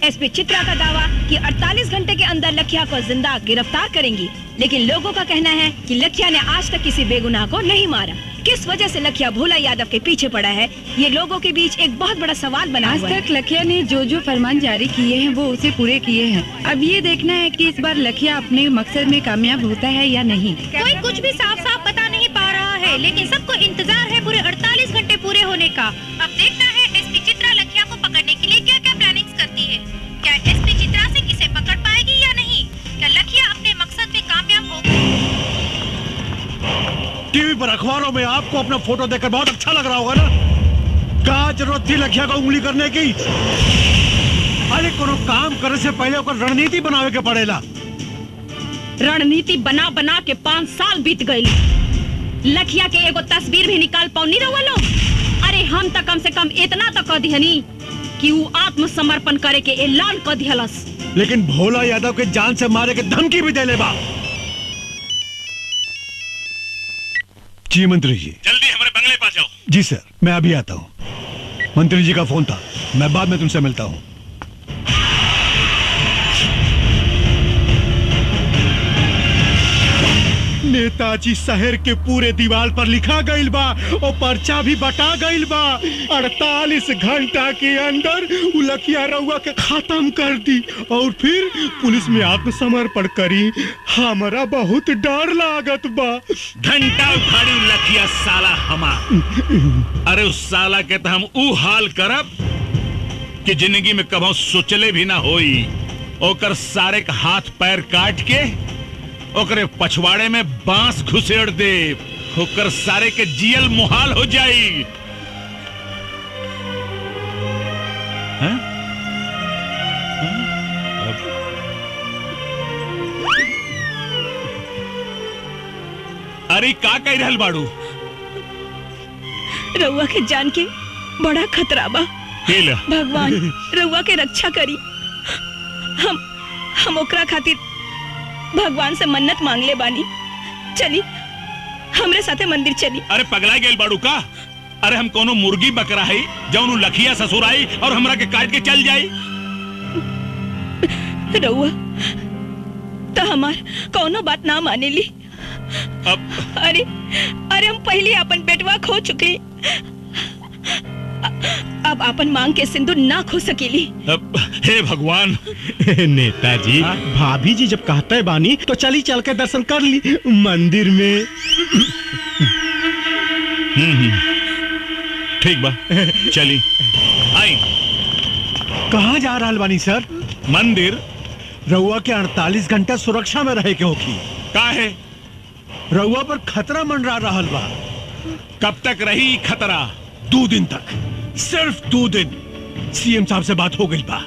S5: एसपी चित्रा का दावा कि 48 घंटे के अंदर लखिया को जिंदा गिरफ्तार करेंगी, लेकिन लोगों का कहना है कि लखिया ने आज तक किसी बेगुनाह को नहीं मारा। किस वजह से लखिया भोला यादव के पीछे पड़ा है, ये लोगों के बीच एक बहुत बड़ा सवाल बना हुआ है।
S11: आज तक लखिया ने जो फरमान जारी किए हैं वो उसे पूरे किए हैं। अब ये देखना है कि इस बार लखिया अपने मकसद में कामयाब होता है या नहीं।
S12: कोई कुछ भी साफ साफ बता नहीं पा रहा है, लेकिन सबको इंतजार है पूरे 48 घंटे पूरे होने का। अब देखना है एसपी चित्रा लखिया को पकड़ने के लिए क्या क्या प्लानिंग्स करती है। क्या एसपी चित्रा से किसे पकड़ पाएगी या नहीं? क्या लखिया अपने मकसद में कामयाब होगी?
S7: टीवी पर अखबारों में आपको अपना फोटो देखकर बहुत अच्छा लग रहा होगा ना। क्या जरूरत थी लखिया को उंगली करने की? अरे कोनो काम करने से पहले ओकर रणनीति बनावे के पड़ेला।
S5: रणनीति बना बना के 5 साल बीत गए। लखिया के एगो तस्वीर भी निकाल पाऊनी रहुआ लोग। अरे हम तो कम से कम इतना तो कह दिहनी कि वो आत्मसमर्पण करे के ऐलान कर दिहलस।
S7: लेकिन भोला यादव के जान से मारे के धमकी भी देले बा। जी मंत्री जी,
S4: जल्दी हमारे बंगले पास जाओ।
S7: जी सर, मैं अभी आता हूँ। मंत्री जी का फोन था, मैं बाद में तुमसे मिलता हूँ। नेताजी शहर के पूरे दीवार पर लिखा गईल बा और पर्चा भी बटा गईल बा। 48 घंटा के अंदर लखिया रउआ के खत्म कर दी और फिर पुलिस में आत्मसमर्पण करी। हमारा बहुत डर लागत बा।
S4: घंटा उखाड़ी लखिया साला हमार। अरे उस साला के तो हम ऊ हाल करब कि जिंदगी में कभी सोचले भी ना होई। ओकर सारे का हाथ पैर काट के ओकरे पछवाड़े में बांस घुसेड़ दे। ओकर सारे के जियल मुहाल हो जाई। अरे का कह रहल बाड़ू?
S5: रउआ के जान के बड़ा खतरा बा। भगवान रउआ के रक्षा करी। हम ओकरा खातिर भगवान से मन्नत मांग ले बानी। चली हमरे साथे मंदिर चली।
S4: अरे पगला गेल बाड़ू का? अरे हम कोनो मुर्गी बकरा है जौन लखिया ससुर आई और हमरा के काट के चल जाई।
S5: रउआ तो हमार कोनो बात ना माने ली। अरे हम पहले अपन बेटवा खो चुके, अब अपन मांग के सिंदूर ना खो सकेली।
S4: हे भगवान।
S7: नेताजी, भाभी जी जब कहते बानी तो चली चल के दर्शन कर ली मंदिर में।
S4: ठीक बा, चली। आई
S7: कहाँ जा रहा बानी सर?
S4: मंदिर।
S7: रउआ के 48 घंटा सुरक्षा में रहे के होगी।
S4: का है
S7: रउआ पर खतरा मंडरा रहल बा।
S4: कब तक रही खतरा?
S7: 2 दिन तक, सिर्फ 2 दिन। सीएम साहब से बात हो गई बा,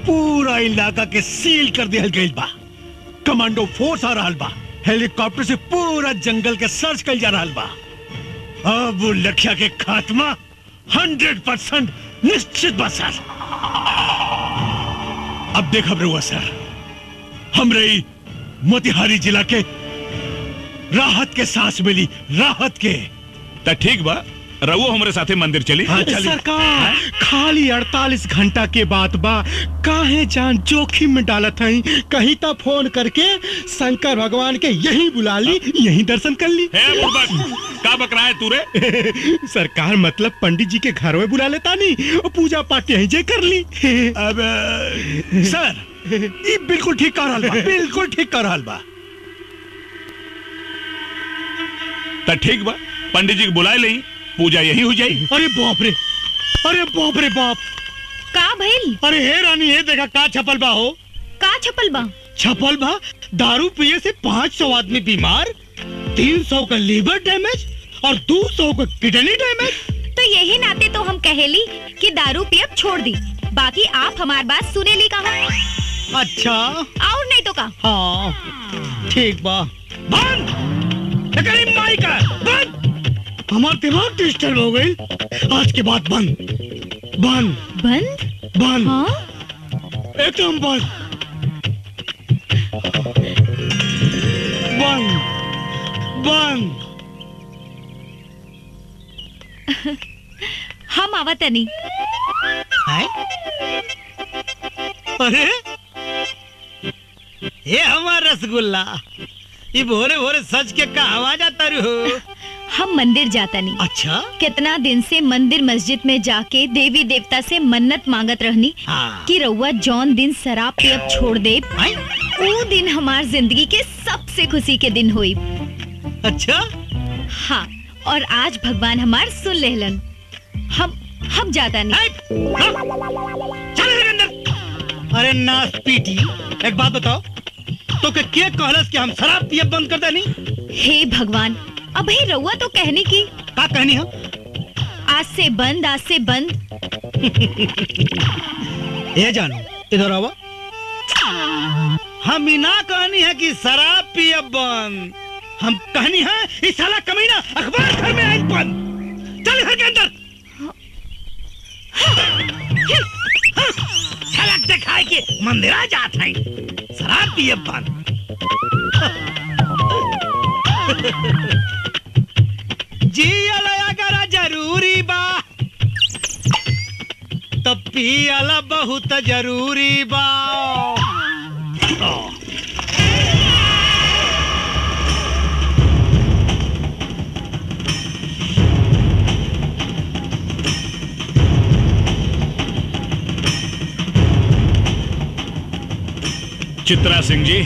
S7: पूरा इलाका के सील कर दिया गई बा। कमांडो फोर्स आ रहा बा, हेलीकॉप्टर से पूरा जंगल के सर्च कर जा रहा बा। अब वो लखिया के खात्मा 100% निश्चित बा सर। अब देखा रहुआ सर, हमरे मोतिहारी जिला के राहत के सांस मिली, राहत के।
S4: तो ठीक बा, रहुआ हमारे साथे मंदिर चली।
S7: हाँ, चली।
S2: सरकार खाली 48 घंटा के बाद बा, काहे जान जोखिम में डालत हई। कहीं ता फोन करके शंकर भगवान के यही बुला ली, यही दर्शन कर ली।
S4: का बकरा है तू रे?
S2: सरकार मतलब पंडित जी के घर में बुला लेता नहीं, और पूजा पाठ यहीं जे कर ली।
S7: अब सर ये बिल्कुल ठीक कर रहा बा, बिल्कुल ठीक कर रहा बा।
S4: तो ठीक बा, पंडित जी को बुला ले, पूजा यही हो जाएगी।
S2: अरे बाप रे, अरे बाप रे बाप।
S5: का भइल?
S2: अरे हे रानी, हे देखा का छपल बा हो।
S5: का छपल बा?
S2: छपल बा दारू पिए से 500 आदमी बीमार, 300 का लीवर डैमेज और 200 का किडनी डैमेज।
S12: तो यही नाते तो हम कहेली कि दारू पियब छोड़ दी, बाकी आप हमार बात सुने ली कहा।
S2: अच्छा,
S12: और नहीं तो का।
S2: हाँ ठीक बा। बंद माई का बंद। हमारा दिमाग डिस्टर्ब हो गई। आज के बाद बंद बंद
S5: बंद
S2: बंद।
S5: हाँ?
S2: एकदम बंद बंद बंद।
S12: हम आवत नहीं।
S3: अरे ये हमारा रसगुल्ला, ये भोरे भोरे सच के कहा जाता हो।
S5: हम मंदिर जाता नहीं।
S3: अच्छा,
S5: कितना दिन से मंदिर मस्जिद में जाके देवी देवता से मन्नत मांगत रहनी कि रउआ जौन दिन शराब पियब छोड़ दे, वो दिन हमार जिंदगी के सबसे खुशी के दिन हुई।
S3: अच्छा
S5: हाँ, और आज भगवान हमार सुन लेहलन। हम जाता नहीं।
S3: अरे नास पीटी, एक बात बताओ, तो क्या कहलस कि हम शराब पियब बंद कर देनी?
S5: हे भगवान, अभी रउआ तो कहनी की।
S3: का कहनी है?
S5: आज से बंद, आज से बंद।
S3: ये जानो, इधर आओ। हम ना कहनी है कि शराब पियब बंद, हम कहनी है इस साला कमीना अखबार घर में आई बंद। चल घर के अंदर। झलक दिखाए के मंदिरा जात है, शराब पियब बंद। जियल अगर जरूरी बा तो पियल बहुत जरूरी बा।
S4: चित्रा सिंह जी,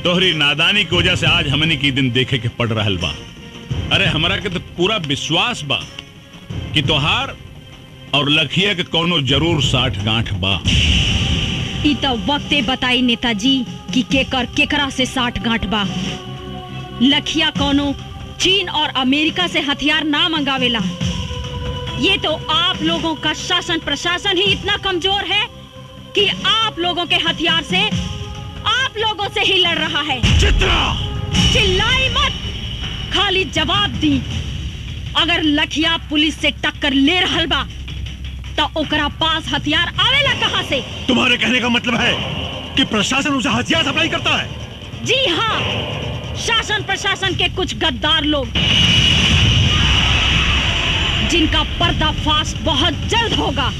S4: तोहरी नादानी की वजह से आज हमने की दिन देखे के पड़ रहल बा। अरे हमरा के तो पूरा विश्वास बा कि तोहार और लखिया के कोनो जरूर 60 गांठ बा।
S5: ई तो वक्ते बताई नेताजी कि केकर केकरा से 60 गांठ बा। लखिया कोनो चीन और अमेरिका से हथियार ना मंगावेला। ये तो आप लोगों का शासन प्रशासन ही इतना कमजोर है कि आप लोगों के हथियार से आप लोगों से ही लड़ रहा है।
S7: चित्रा,
S5: चिल्लाई मत, खाली जवाब दी। अगर लखिया पुलिस से टक्कर ले रहल बा तो ओकरा पास हथियार आवेला कहां से?
S7: तुम्हारे कहने का मतलब है कि प्रशासन उसे हथियार सप्लाई करता है?
S5: जी हाँ, शासन प्रशासन के कुछ गद्दार लोग जिनका पर्दाफाश बहुत जल्द होगा।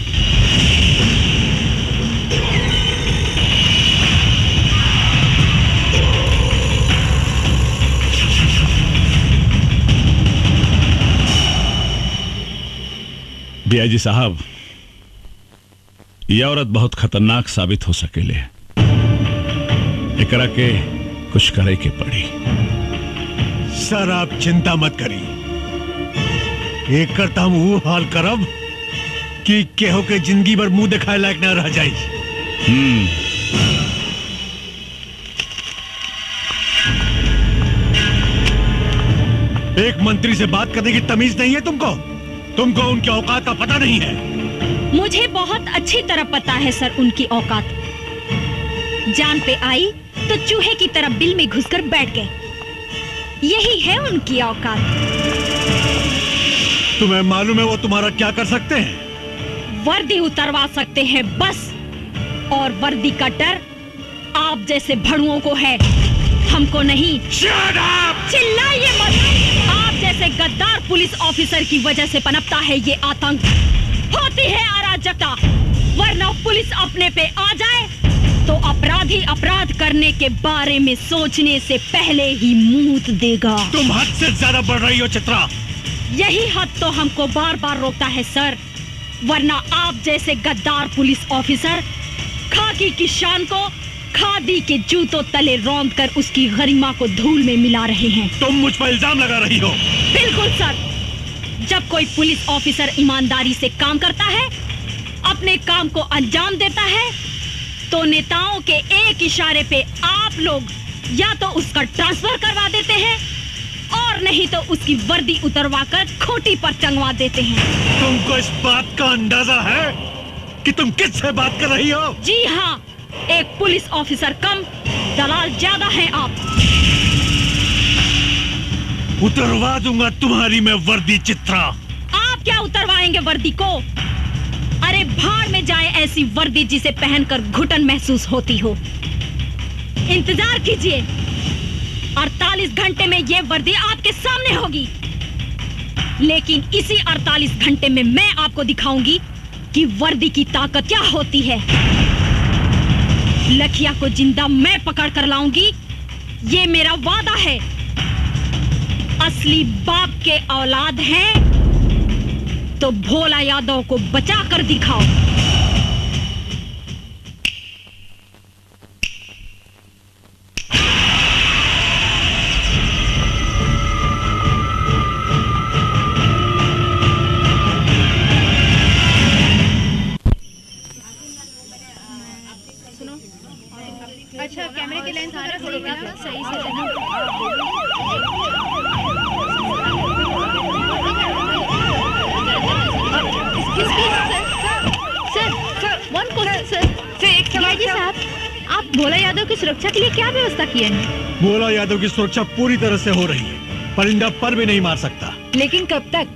S4: बिया जी साहब, यह औरत बहुत खतरनाक साबित हो सकेले। एकरा के कुछ करे के पड़ी।
S7: सर आप चिंता मत करी, एक करता हम वो हाल करब कि केहो के जिंदगी भर मुंह दिखाए लायक न रह जाए। एक मंत्री से बात करने की तमीज नहीं है तुमको उनके औकात का पता नहीं है।
S5: मुझे बहुत अच्छी तरह पता है सर उनकी औकात। जान पे आई तो चूहे की तरह बिल में घुसकर बैठ गए। यही है उनकी औकात।
S7: तुम्हें मालूम है वो तुम्हारा क्या कर सकते हैं?
S5: वर्दी उतरवा सकते हैं बस। और वर्दी का डर आप जैसे भड़ुओं को है, हमको नहीं।
S7: Shut up!
S5: चिल्लाइए मत। आप जैसे गद्दार पुलिस ऑफिसर की वजह से पनपता है ये आतंक, होती है अराजकता। वरना पुलिस अपने पे आ जाए तो अपराधी अपराध करने के बारे में सोचने से पहले ही मुंह देगा।
S7: तुम हद से ज्यादा बढ़ रही हो चित्रा।
S5: यही हद तो हमको बार बार रोकता है सर। वरना आप जैसे गद्दार पुलिस ऑफिसर खाकी की शान को खादी के जूतों तले रौंद कर उसकी गरिमा को धूल में मिला रहे हैं।
S7: तुम मुझ पर इल्जाम लगा रही हो।
S5: बिल्कुल सर। जब कोई पुलिस ऑफिसर ईमानदारी से काम करता है, अपने काम को अंजाम देता है, तो नेताओं के एक इशारे पे आप लोग या तो उसका ट्रांसफर करवा देते हैं और नहीं तो उसकी वर्दी उतरवा कर खोटी पर टंगवा देते हैं।
S7: तुमको इस बात का अंदाजा है कि तुम किससे बात कर रही हो?
S5: जी हाँ, एक पुलिस ऑफिसर कम, दलाल ज्यादा हैं आप।
S7: उतरवा दूंगा तुम्हारी मैं वर्दी चित्रा।
S5: आप क्या उतरवाएंगे वर्दी को? अरे भाड़ में जाए ऐसी वर्दी जिसे पहनकर घुटन महसूस होती हो। इंतजार कीजिए, 48 घंटे में ये वर्दी आपके सामने होगी। लेकिन इसी 48 घंटे में मैं आपको दिखाऊंगी कि वर्दी की ताकत क्या होती है। लखिया को जिंदा मैं पकड़ कर लाऊंगी, ये मेरा वादा है। असली बाप के औलाद हैं तो भोला यादव को बचा कर दिखाओ।
S11: अच्छा, कैमरे की लेंस सारा सही से साहब, आप भोला यादव की सुरक्षा के लिए क्या व्यवस्था किए हैं?
S7: भोला यादव की सुरक्षा पूरी तरह से हो रही है। परिंदा पर भी नहीं मार सकता।
S11: लेकिन कब तक?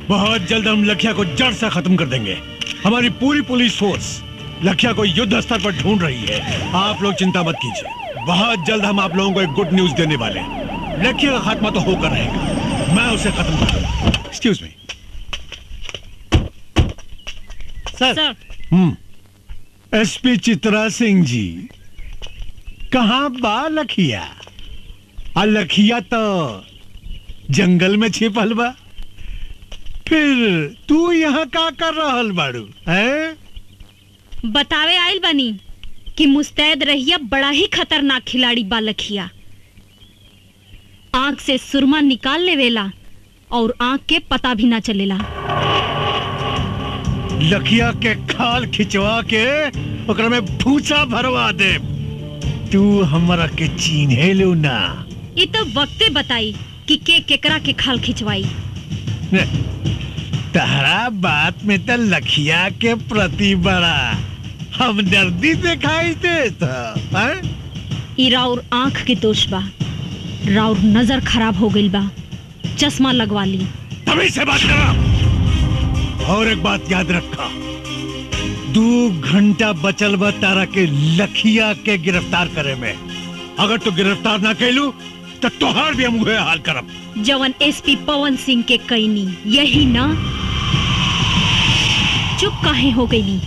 S7: बहुत जल्द हम लखिया को जड़ से खत्म कर देंगे। हमारी पूरी पुलिस फोर्स लखिया को युद्ध स्तर पर ढूंढ रही है। आप लोग चिंता मत कीजिए, बहुत जल्द हम आप लोगों को एक गुड न्यूज देने वाले हैं। लखिया का खात्मा तो होकर रहेगा, मैं उसे खत्म कर दूंगा। एक्सक्यूज मी
S3: सर।
S7: एसपी चित्रा सिंह जी, कहाँ बा लखिया? लखिया तो जंगल में छिपल बा। फिर तू यहाँ का कर रहल बाड़ू है?
S5: बतावे आइल बनी कि मुस्तैद रहिया बड़ा ही खतरनाक खिलाड़ी बा लखिया। आंख से सुरमा निकाल लेवेला और आंख के पता भी ना चलेला।
S7: लखिया के खाल खिंचवा के ओकरा में भूसा भरवा दे। तू हमरा के चीन्हे लो ना।
S5: ये तो वक्ते बताई कि केकरा के खाल खिंचवाई।
S7: तहरा बात में तो लखिया के प्रति बड़ा हमदर्दी दिखाई देता।
S5: ई राउर आंख के दोष बा, राउर नजर खराब हो गई बा, चश्मा लगवा ली।
S7: तभी से बात करा। और एक बात याद रखा, 2 घंटा बचल बा तारा के लखिया के गिरफ्तार करे में। अगर तू गिरफ्तार ना कैलू तो तोहार भी हम उहे हाल करब।
S5: जवन एसपी पवन सिंह के कैनी यही ना? चुप काहे हो गई?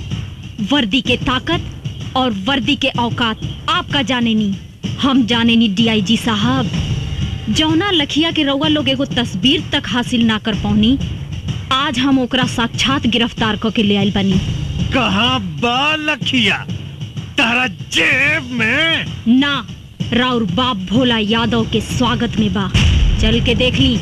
S5: वर्दी के ताकत और वर्दी के औकात आपका जाने नी, हम जाने नी। डीआईजी साहब, जौना लखिया के रउआ लोग एगो तस्वीर तक हासिल ना कर पौनी, आज हम ओकरा साक्षात गिरफ्तार करके ले आइल बनी।
S7: कहाँ बा लखिया? तारा जेब में
S5: ना, राउर बाप भोला यादव के स्वागत में बा। चल के देख ली।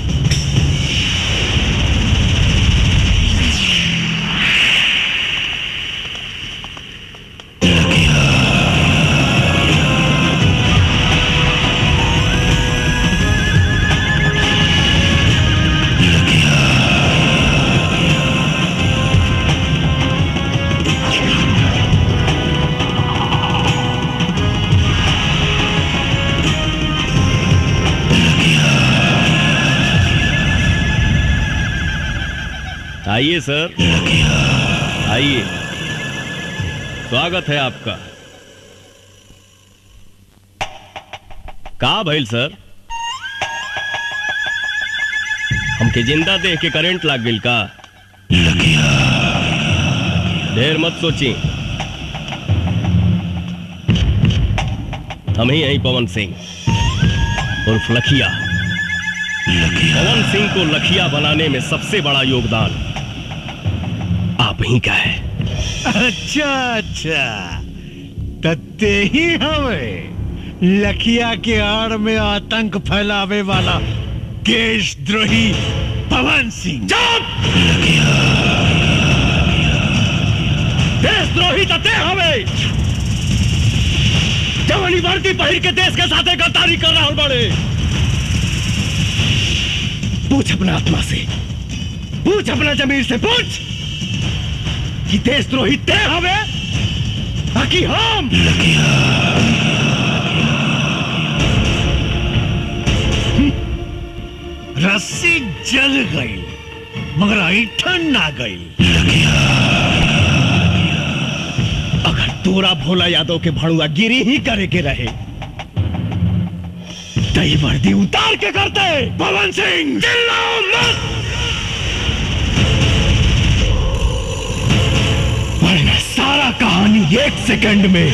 S1: आइए सर, आइए, स्वागत है आपका। का भइल सर? हमके जिंदा देख के करंट लाग गइल का? ढेर मत सोची, हम ही हैं पवन सिंह उर्फ लखिया। पवन सिंह को लखिया बनाने में सबसे बड़ा योगदान आप ही का है।
S7: अच्छा अच्छा, तत्ते ही हमें लखिया के आड़ में आतंक फैलावे वाला देशद्रोही पवन सिंह।
S1: देशद्रोही तते हमें जवानी वर्दी पहिर के देश के साथ गद्दारी कर रहा बड़े। पूछ अपना आत्मा से, पूछ अपना जमीर से, पूछ कि देशद्रोही ते हमें बाकी हम।
S7: रस्सी जल गई मगर ऐठन ना गई।
S1: अगर तोरा भोला यादव के भड़ुआ गिरी ही करे के रहे तई वर्दी उतार के करते। पवन सिंह चिल्लाओ मत, वरना सारा कहानी 1 सेकंड में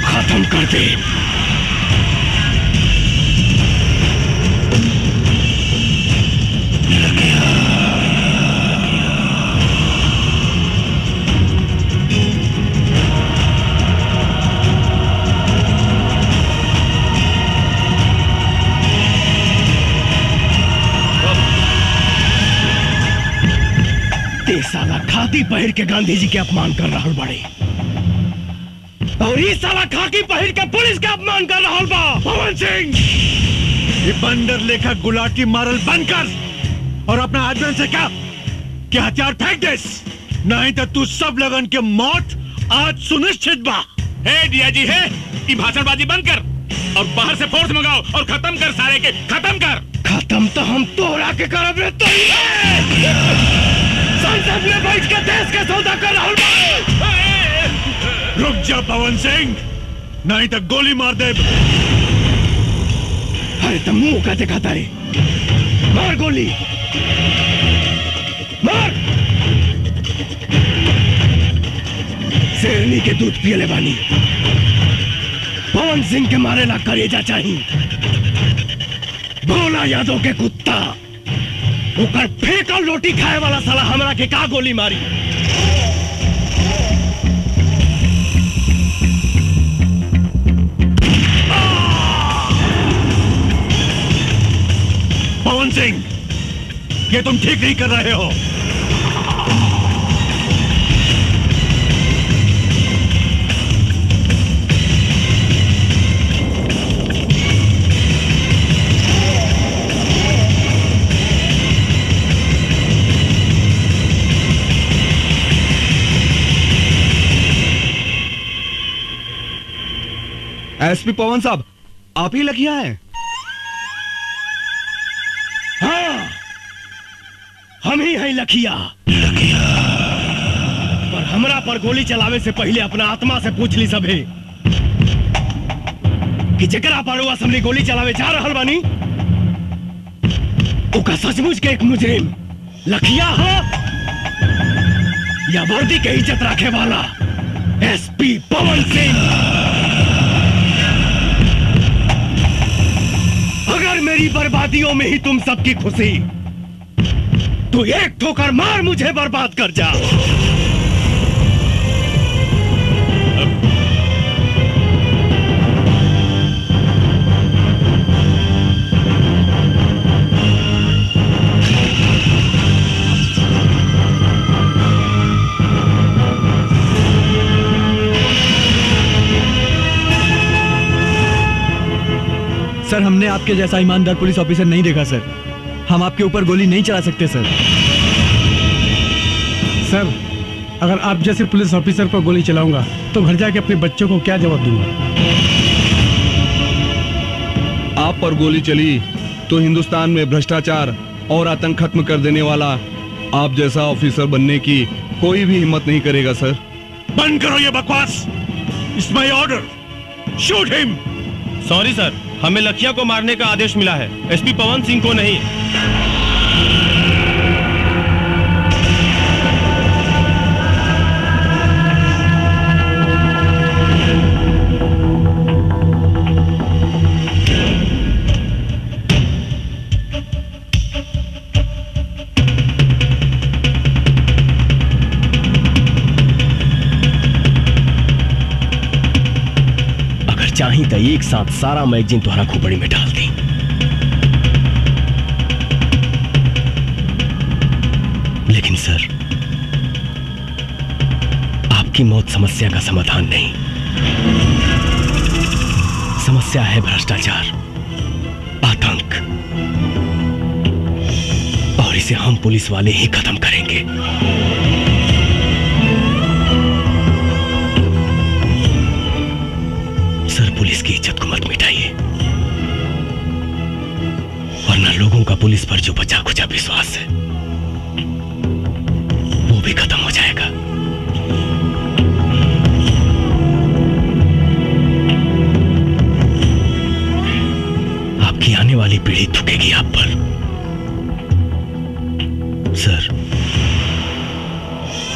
S1: खत्म कर दे। साला खाकी पहिर के गांधी जी के अपमान कर रहा बड़े, और ये साला खाकी पहिर के पुलिस के अपमान कर रहा बा।
S7: पवन सिंह, ये बंदर लेखा गुलाटी मारल बंद कर और अपना आदमी से कहा कि हथियार फेंक दे, नहीं तो तू सब लगन के मौत आज सुनिश्चित बा।
S4: हे डीआईजी, है ये भाषणबाजी बंद कर और बाहर से फोर्स मंगाओ और खत्म कर सारे के, खत्म कर।
S1: खत्म तो हम तोड़ा के करब रे। तो संसद में बैठ के देश के सौदा कर रहा बा।
S7: रुक जा पवन सिंह, नहीं तो गोली मार दे।
S1: अरे तुम मुंह का दिखाता रे, मार गोली, मार। शेरनी के दूध पियले बानी, पवन सिंह के मारे ला करेजा चाहिए। भोला यादव के कुत्ता ओकर फेंकल रोटी खाए वाला साला हमरा के का गोली मारी।
S7: पवन सिंह, ये तुम ठीक नहीं कर रहे हो।
S6: एसपी पवन साहब, आप ही लखिया हैं?
S1: हाँ, हम ही हैं लखिया। पर हमरा पर गोली चलावे से पहले अपना आत्मा से पूछ ली सभे कि जकरा पर वो असम्बली गोली चलावे जा रहल बानी ओका सचमुच के एक मुजरिम लखिया हो या वर्दी के इज्जत रखे वाला एसपी पवन सिंह। अगर मेरी बर्बादियों में ही तुम सबकी खुशी, तो एक ठोकर मार मुझे बर्बाद कर जा।
S2: सर, हमने आपके जैसा ईमानदार पुलिस ऑफिसर नहीं देखा सर। हम आपके ऊपर गोली नहीं चला सकते सर।
S13: सर, अगर आप जैसे पुलिस ऑफिसर पर गोली चलाऊंगा तो घर जाके अपने बच्चों को क्या जवाब दूंगा?
S6: आप पर गोली चली तो हिंदुस्तान में भ्रष्टाचार और आतंक खत्म कर देने वाला आप जैसा ऑफिसर बनने की कोई भी हिम्मत नहीं करेगा सर।
S1: बंद करो ये बकवास। It's my order, shoot him.
S9: Sorry sir, हमें लखिया को मारने का आदेश मिला है, एसपी पवन सिंह को नहीं। चाही तो एक साथ सारा मैगजीन तुम्हारा खोपड़ी में डाल दी। लेकिन सर, आपकी मौत समस्या का समाधान नहीं। समस्या है भ्रष्टाचार, आतंक, और इसे हम पुलिस वाले ही खत्म करेंगे। सर, पुलिस की इज्जत को मत मिटाइए, वरना लोगों का पुलिस पर जो बचा खुचा विश्वास है वो भी खत्म हो जाएगा। आपकी आने वाली पीढ़ी थूकेगी आप पर। सर,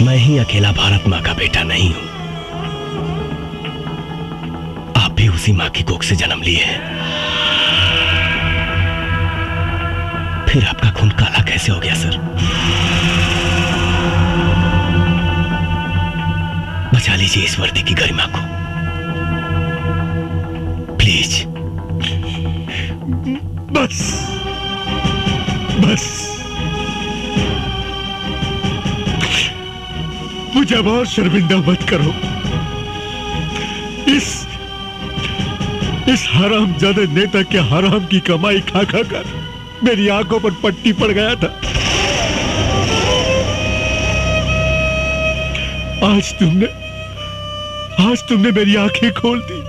S9: मैं ही अकेला भारत मां का बेटा नहीं हूं, भी उसी मां की कोख से जन्म लिए हैं। फिर आपका खून काला कैसे हो गया सर? बचा लीजिए इस वर्दी की गरिमा को, प्लीज।
S1: बस बस, मुझे अब और शर्मिंदा मत करो। इस हरामजादे नेता के हराम की कमाई खा खा कर मेरी आंखों पर पट्टी पड़ गया था। आज तुमने मेरी आंखें खोल दी,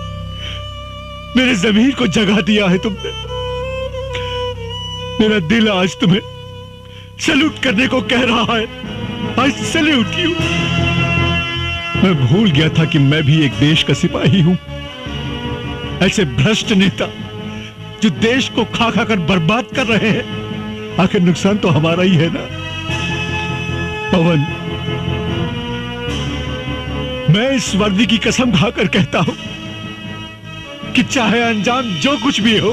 S1: मेरे ज़मीर को जगा दिया है तुमने। मेरा दिल आज तुम्हें सैल्यूट करने को कह रहा है। आज सैल्यूट यू। मैं भूल गया था कि मैं भी एक देश का सिपाही हूं। ऐसे भ्रष्ट नेता जो देश को खा खा कर बर्बाद कर रहे हैं, आखिर नुकसान तो हमारा ही है ना। पवन, मैं इस वर्दी की कसम खाकर कहता हूं कि चाहे अंजाम जो कुछ भी हो,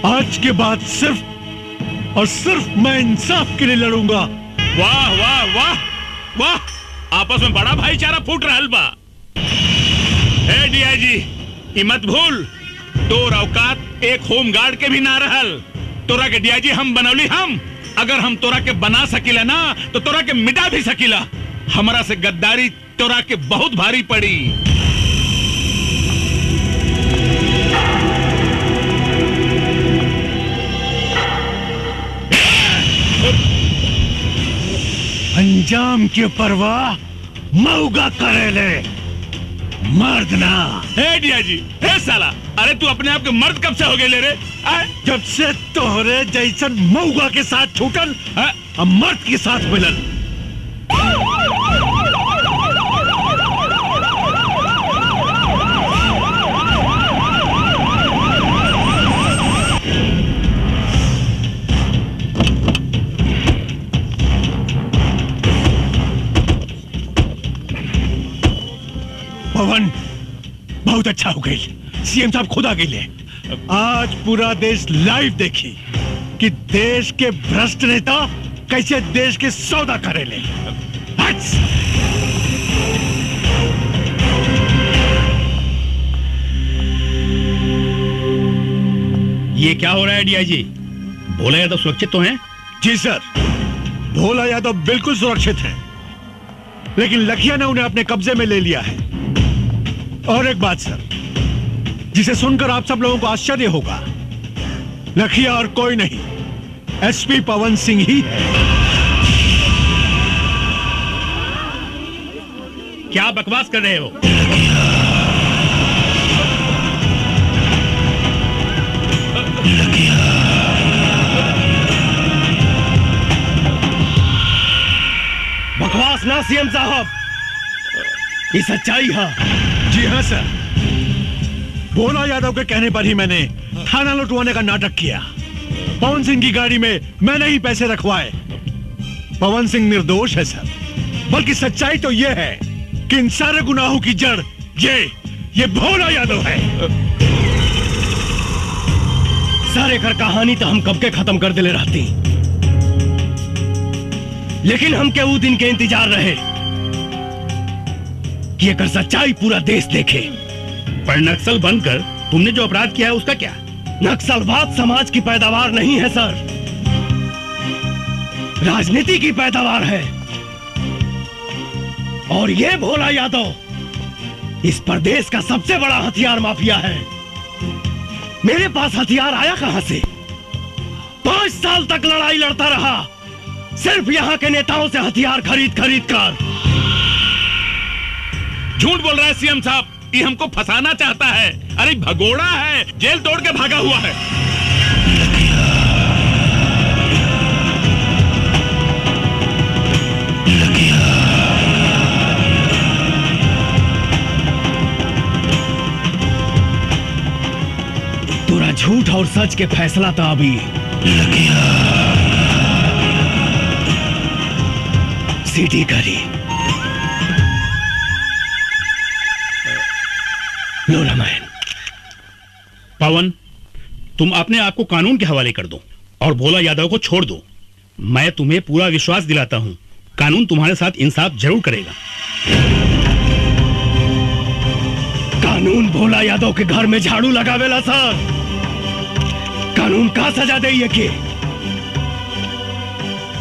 S1: आज के बाद सिर्फ और सिर्फ मैं इंसाफ के लिए लड़ूंगा।
S4: वाह वाह वाह वाह, आपस में बड़ा भाईचारा फूट रहा बा। ए डीआईजी, मत भूल, तोर औकात एक होम गार्ड के भी ना रहल। तोरा के डीआईजी हम बनौली हम। अगर हम तोरा के बना सकीला ना तो तोरा के मिटा भी सकीला। हमरा से गद्दारी तोरा के बहुत भारी पड़ी।
S1: अंजाम की परवाह मऊगा करेले, मर्द ना।
S4: ए डीआईजी, ए साला, अरे तू अपने आप के मर्द कब से हो गए ले रे?
S1: जब से तोहरे जैसन मऊगा के साथ छूटल, अब मर्द के साथ मिलल। पवन, बहुत अच्छा हो गई। सीएम साहब खुद आ गए। आज पूरा देश लाइव देखी कि देश के भ्रष्ट नेता कैसे देश के सौदा करेले।
S4: ये क्या हो रहा है डीआईजी? भोला यादव सुरक्षित तो हैं?
S1: जी सर, भोला यादव बिल्कुल सुरक्षित है, लेकिन लखिया ने उन्हें अपने कब्जे में ले लिया है। और एक बात सर, जिसे सुनकर आप सब लोगों को आश्चर्य होगा, लखिया और कोई नहीं, एसपी पवन सिंह ही है।
S4: क्या बकवास कर रहे हो?
S1: लखिया हाँ सीएम साहब, ये सच्चाई है।
S7: जी हाँ सर, भोला यादव के कहने पर ही मैंने थाना लुटवाने का नाटक किया। पवन सिंह की गाड़ी में मैंने ही पैसे रखवाए। पवन सिंह निर्दोष है सर, बल्कि सच्चाई तो यह है कि इन सारे गुनाहों की जड़ ये भोला यादव है।
S1: सारे कर कहानी तो हम कब के खत्म कर दिले रहती, लेकिन हम के वो दिन के इंतजार रहे कि अगर सच्चाई पूरा देश देखे।
S4: पर नक्सल बनकर तुमने जो अपराध किया है उसका क्या?
S1: नक्सलवाद समाज की पैदावार नहीं है सर, राजनीति की पैदावार है। और ये भोला यादव इस प्रदेश का सबसे बड़ा हथियार माफिया है। मेरे पास हथियार आया कहां से? 5 साल तक लड़ाई लड़ता रहा, सिर्फ यहां के नेताओं से हथियार खरीद कर।
S4: झूठ बोल रहा है सीएम साहब, ये हमको फंसाना चाहता है। अरे भगोड़ा है, जेल तोड़ के भागा हुआ है।
S1: तोरा झूठ और सच के फैसला था अभी। सीटी करी लो रामायण।
S4: पवन, तुम अपने आप को कानून के हवाले कर दो और भोला यादव को छोड़ दो। मैं तुम्हें पूरा विश्वास दिलाता हूं, कानून तुम्हारे साथ इंसाफ जरूर करेगा।
S1: कानून भोला यादव के घर में झाड़ू लगावेला सर। कानून का सजा दे ये कि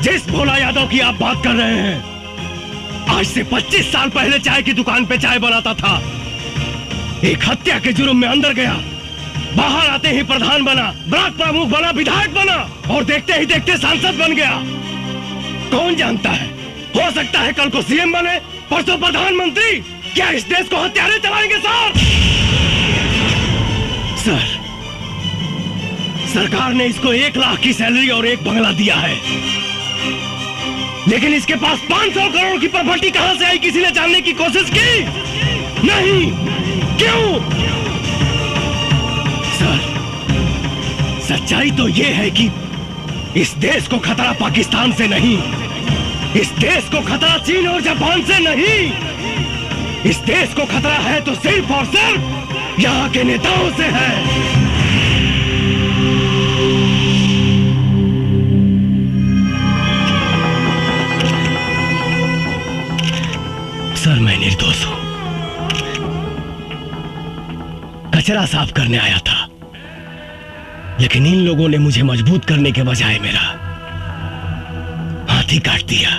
S1: जिस भोला यादव की आप बात कर रहे हैं, आज से 25 साल पहले चाय की दुकान पे चाय बनाता था। एक हत्या के जुर्म में अंदर गया, बाहर आते ही प्रधान बना, ब्लॉक प्रमुख बना, विधायक बना और देखते ही देखते सांसद बन गया। कौन जानता है, हो सकता है कल को सीएम बने, परसों प्रधानमंत्री। क्या इस देश को हत्यारे चलाएंगे सर? सरकार ने इसको 1 लाख की सैलरी और 1 बंगला दिया है, लेकिन इसके पास 500 करोड़ की प्रॉपर्टी कहां से आई, किसी ने जानने की कोशिश की? नहीं। क्यों? सर, सच्चाई तो यह है कि इस देश को खतरा पाकिस्तान से नहीं, इस देश को खतरा चीन और जापान से नहीं, इस देश को खतरा है तो सिर्फ और सिर्फ यहाँ के नेताओं से है। सर, मैं निर्दोष हूं, कचरा साफ करने आया था, लेकिन इन लोगों ने मुझे मजबूत करने के बजाय मेरा हाथ ही काट दिया।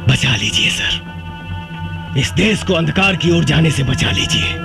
S1: बचा लीजिए सर, इस देश को अंधकार की ओर जाने से बचा लीजिए।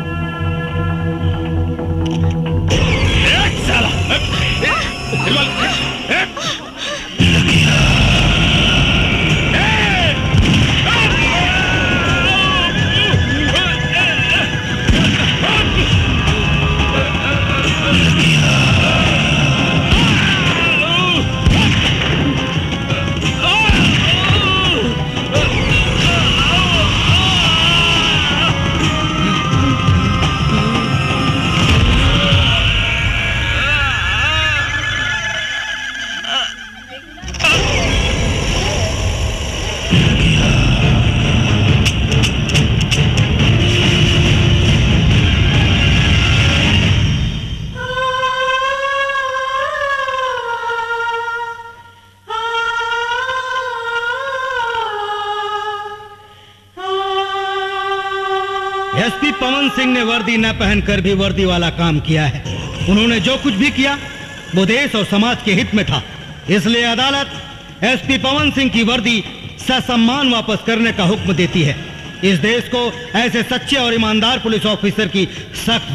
S3: एसपी पवन सिंह ने वर्दी न पहनकर भी वर्दी वाला काम किया है। उन्होंने जो कुछ भी किया वो देश और समाज के हित में था, इसलिए अदालत एसपी पवन सिंह की वर्दी ससम्मान वापस करने का हुक्म देती है। इस देश को ऐसे सच्चे और ईमानदार पुलिस ऑफिसर की सख्त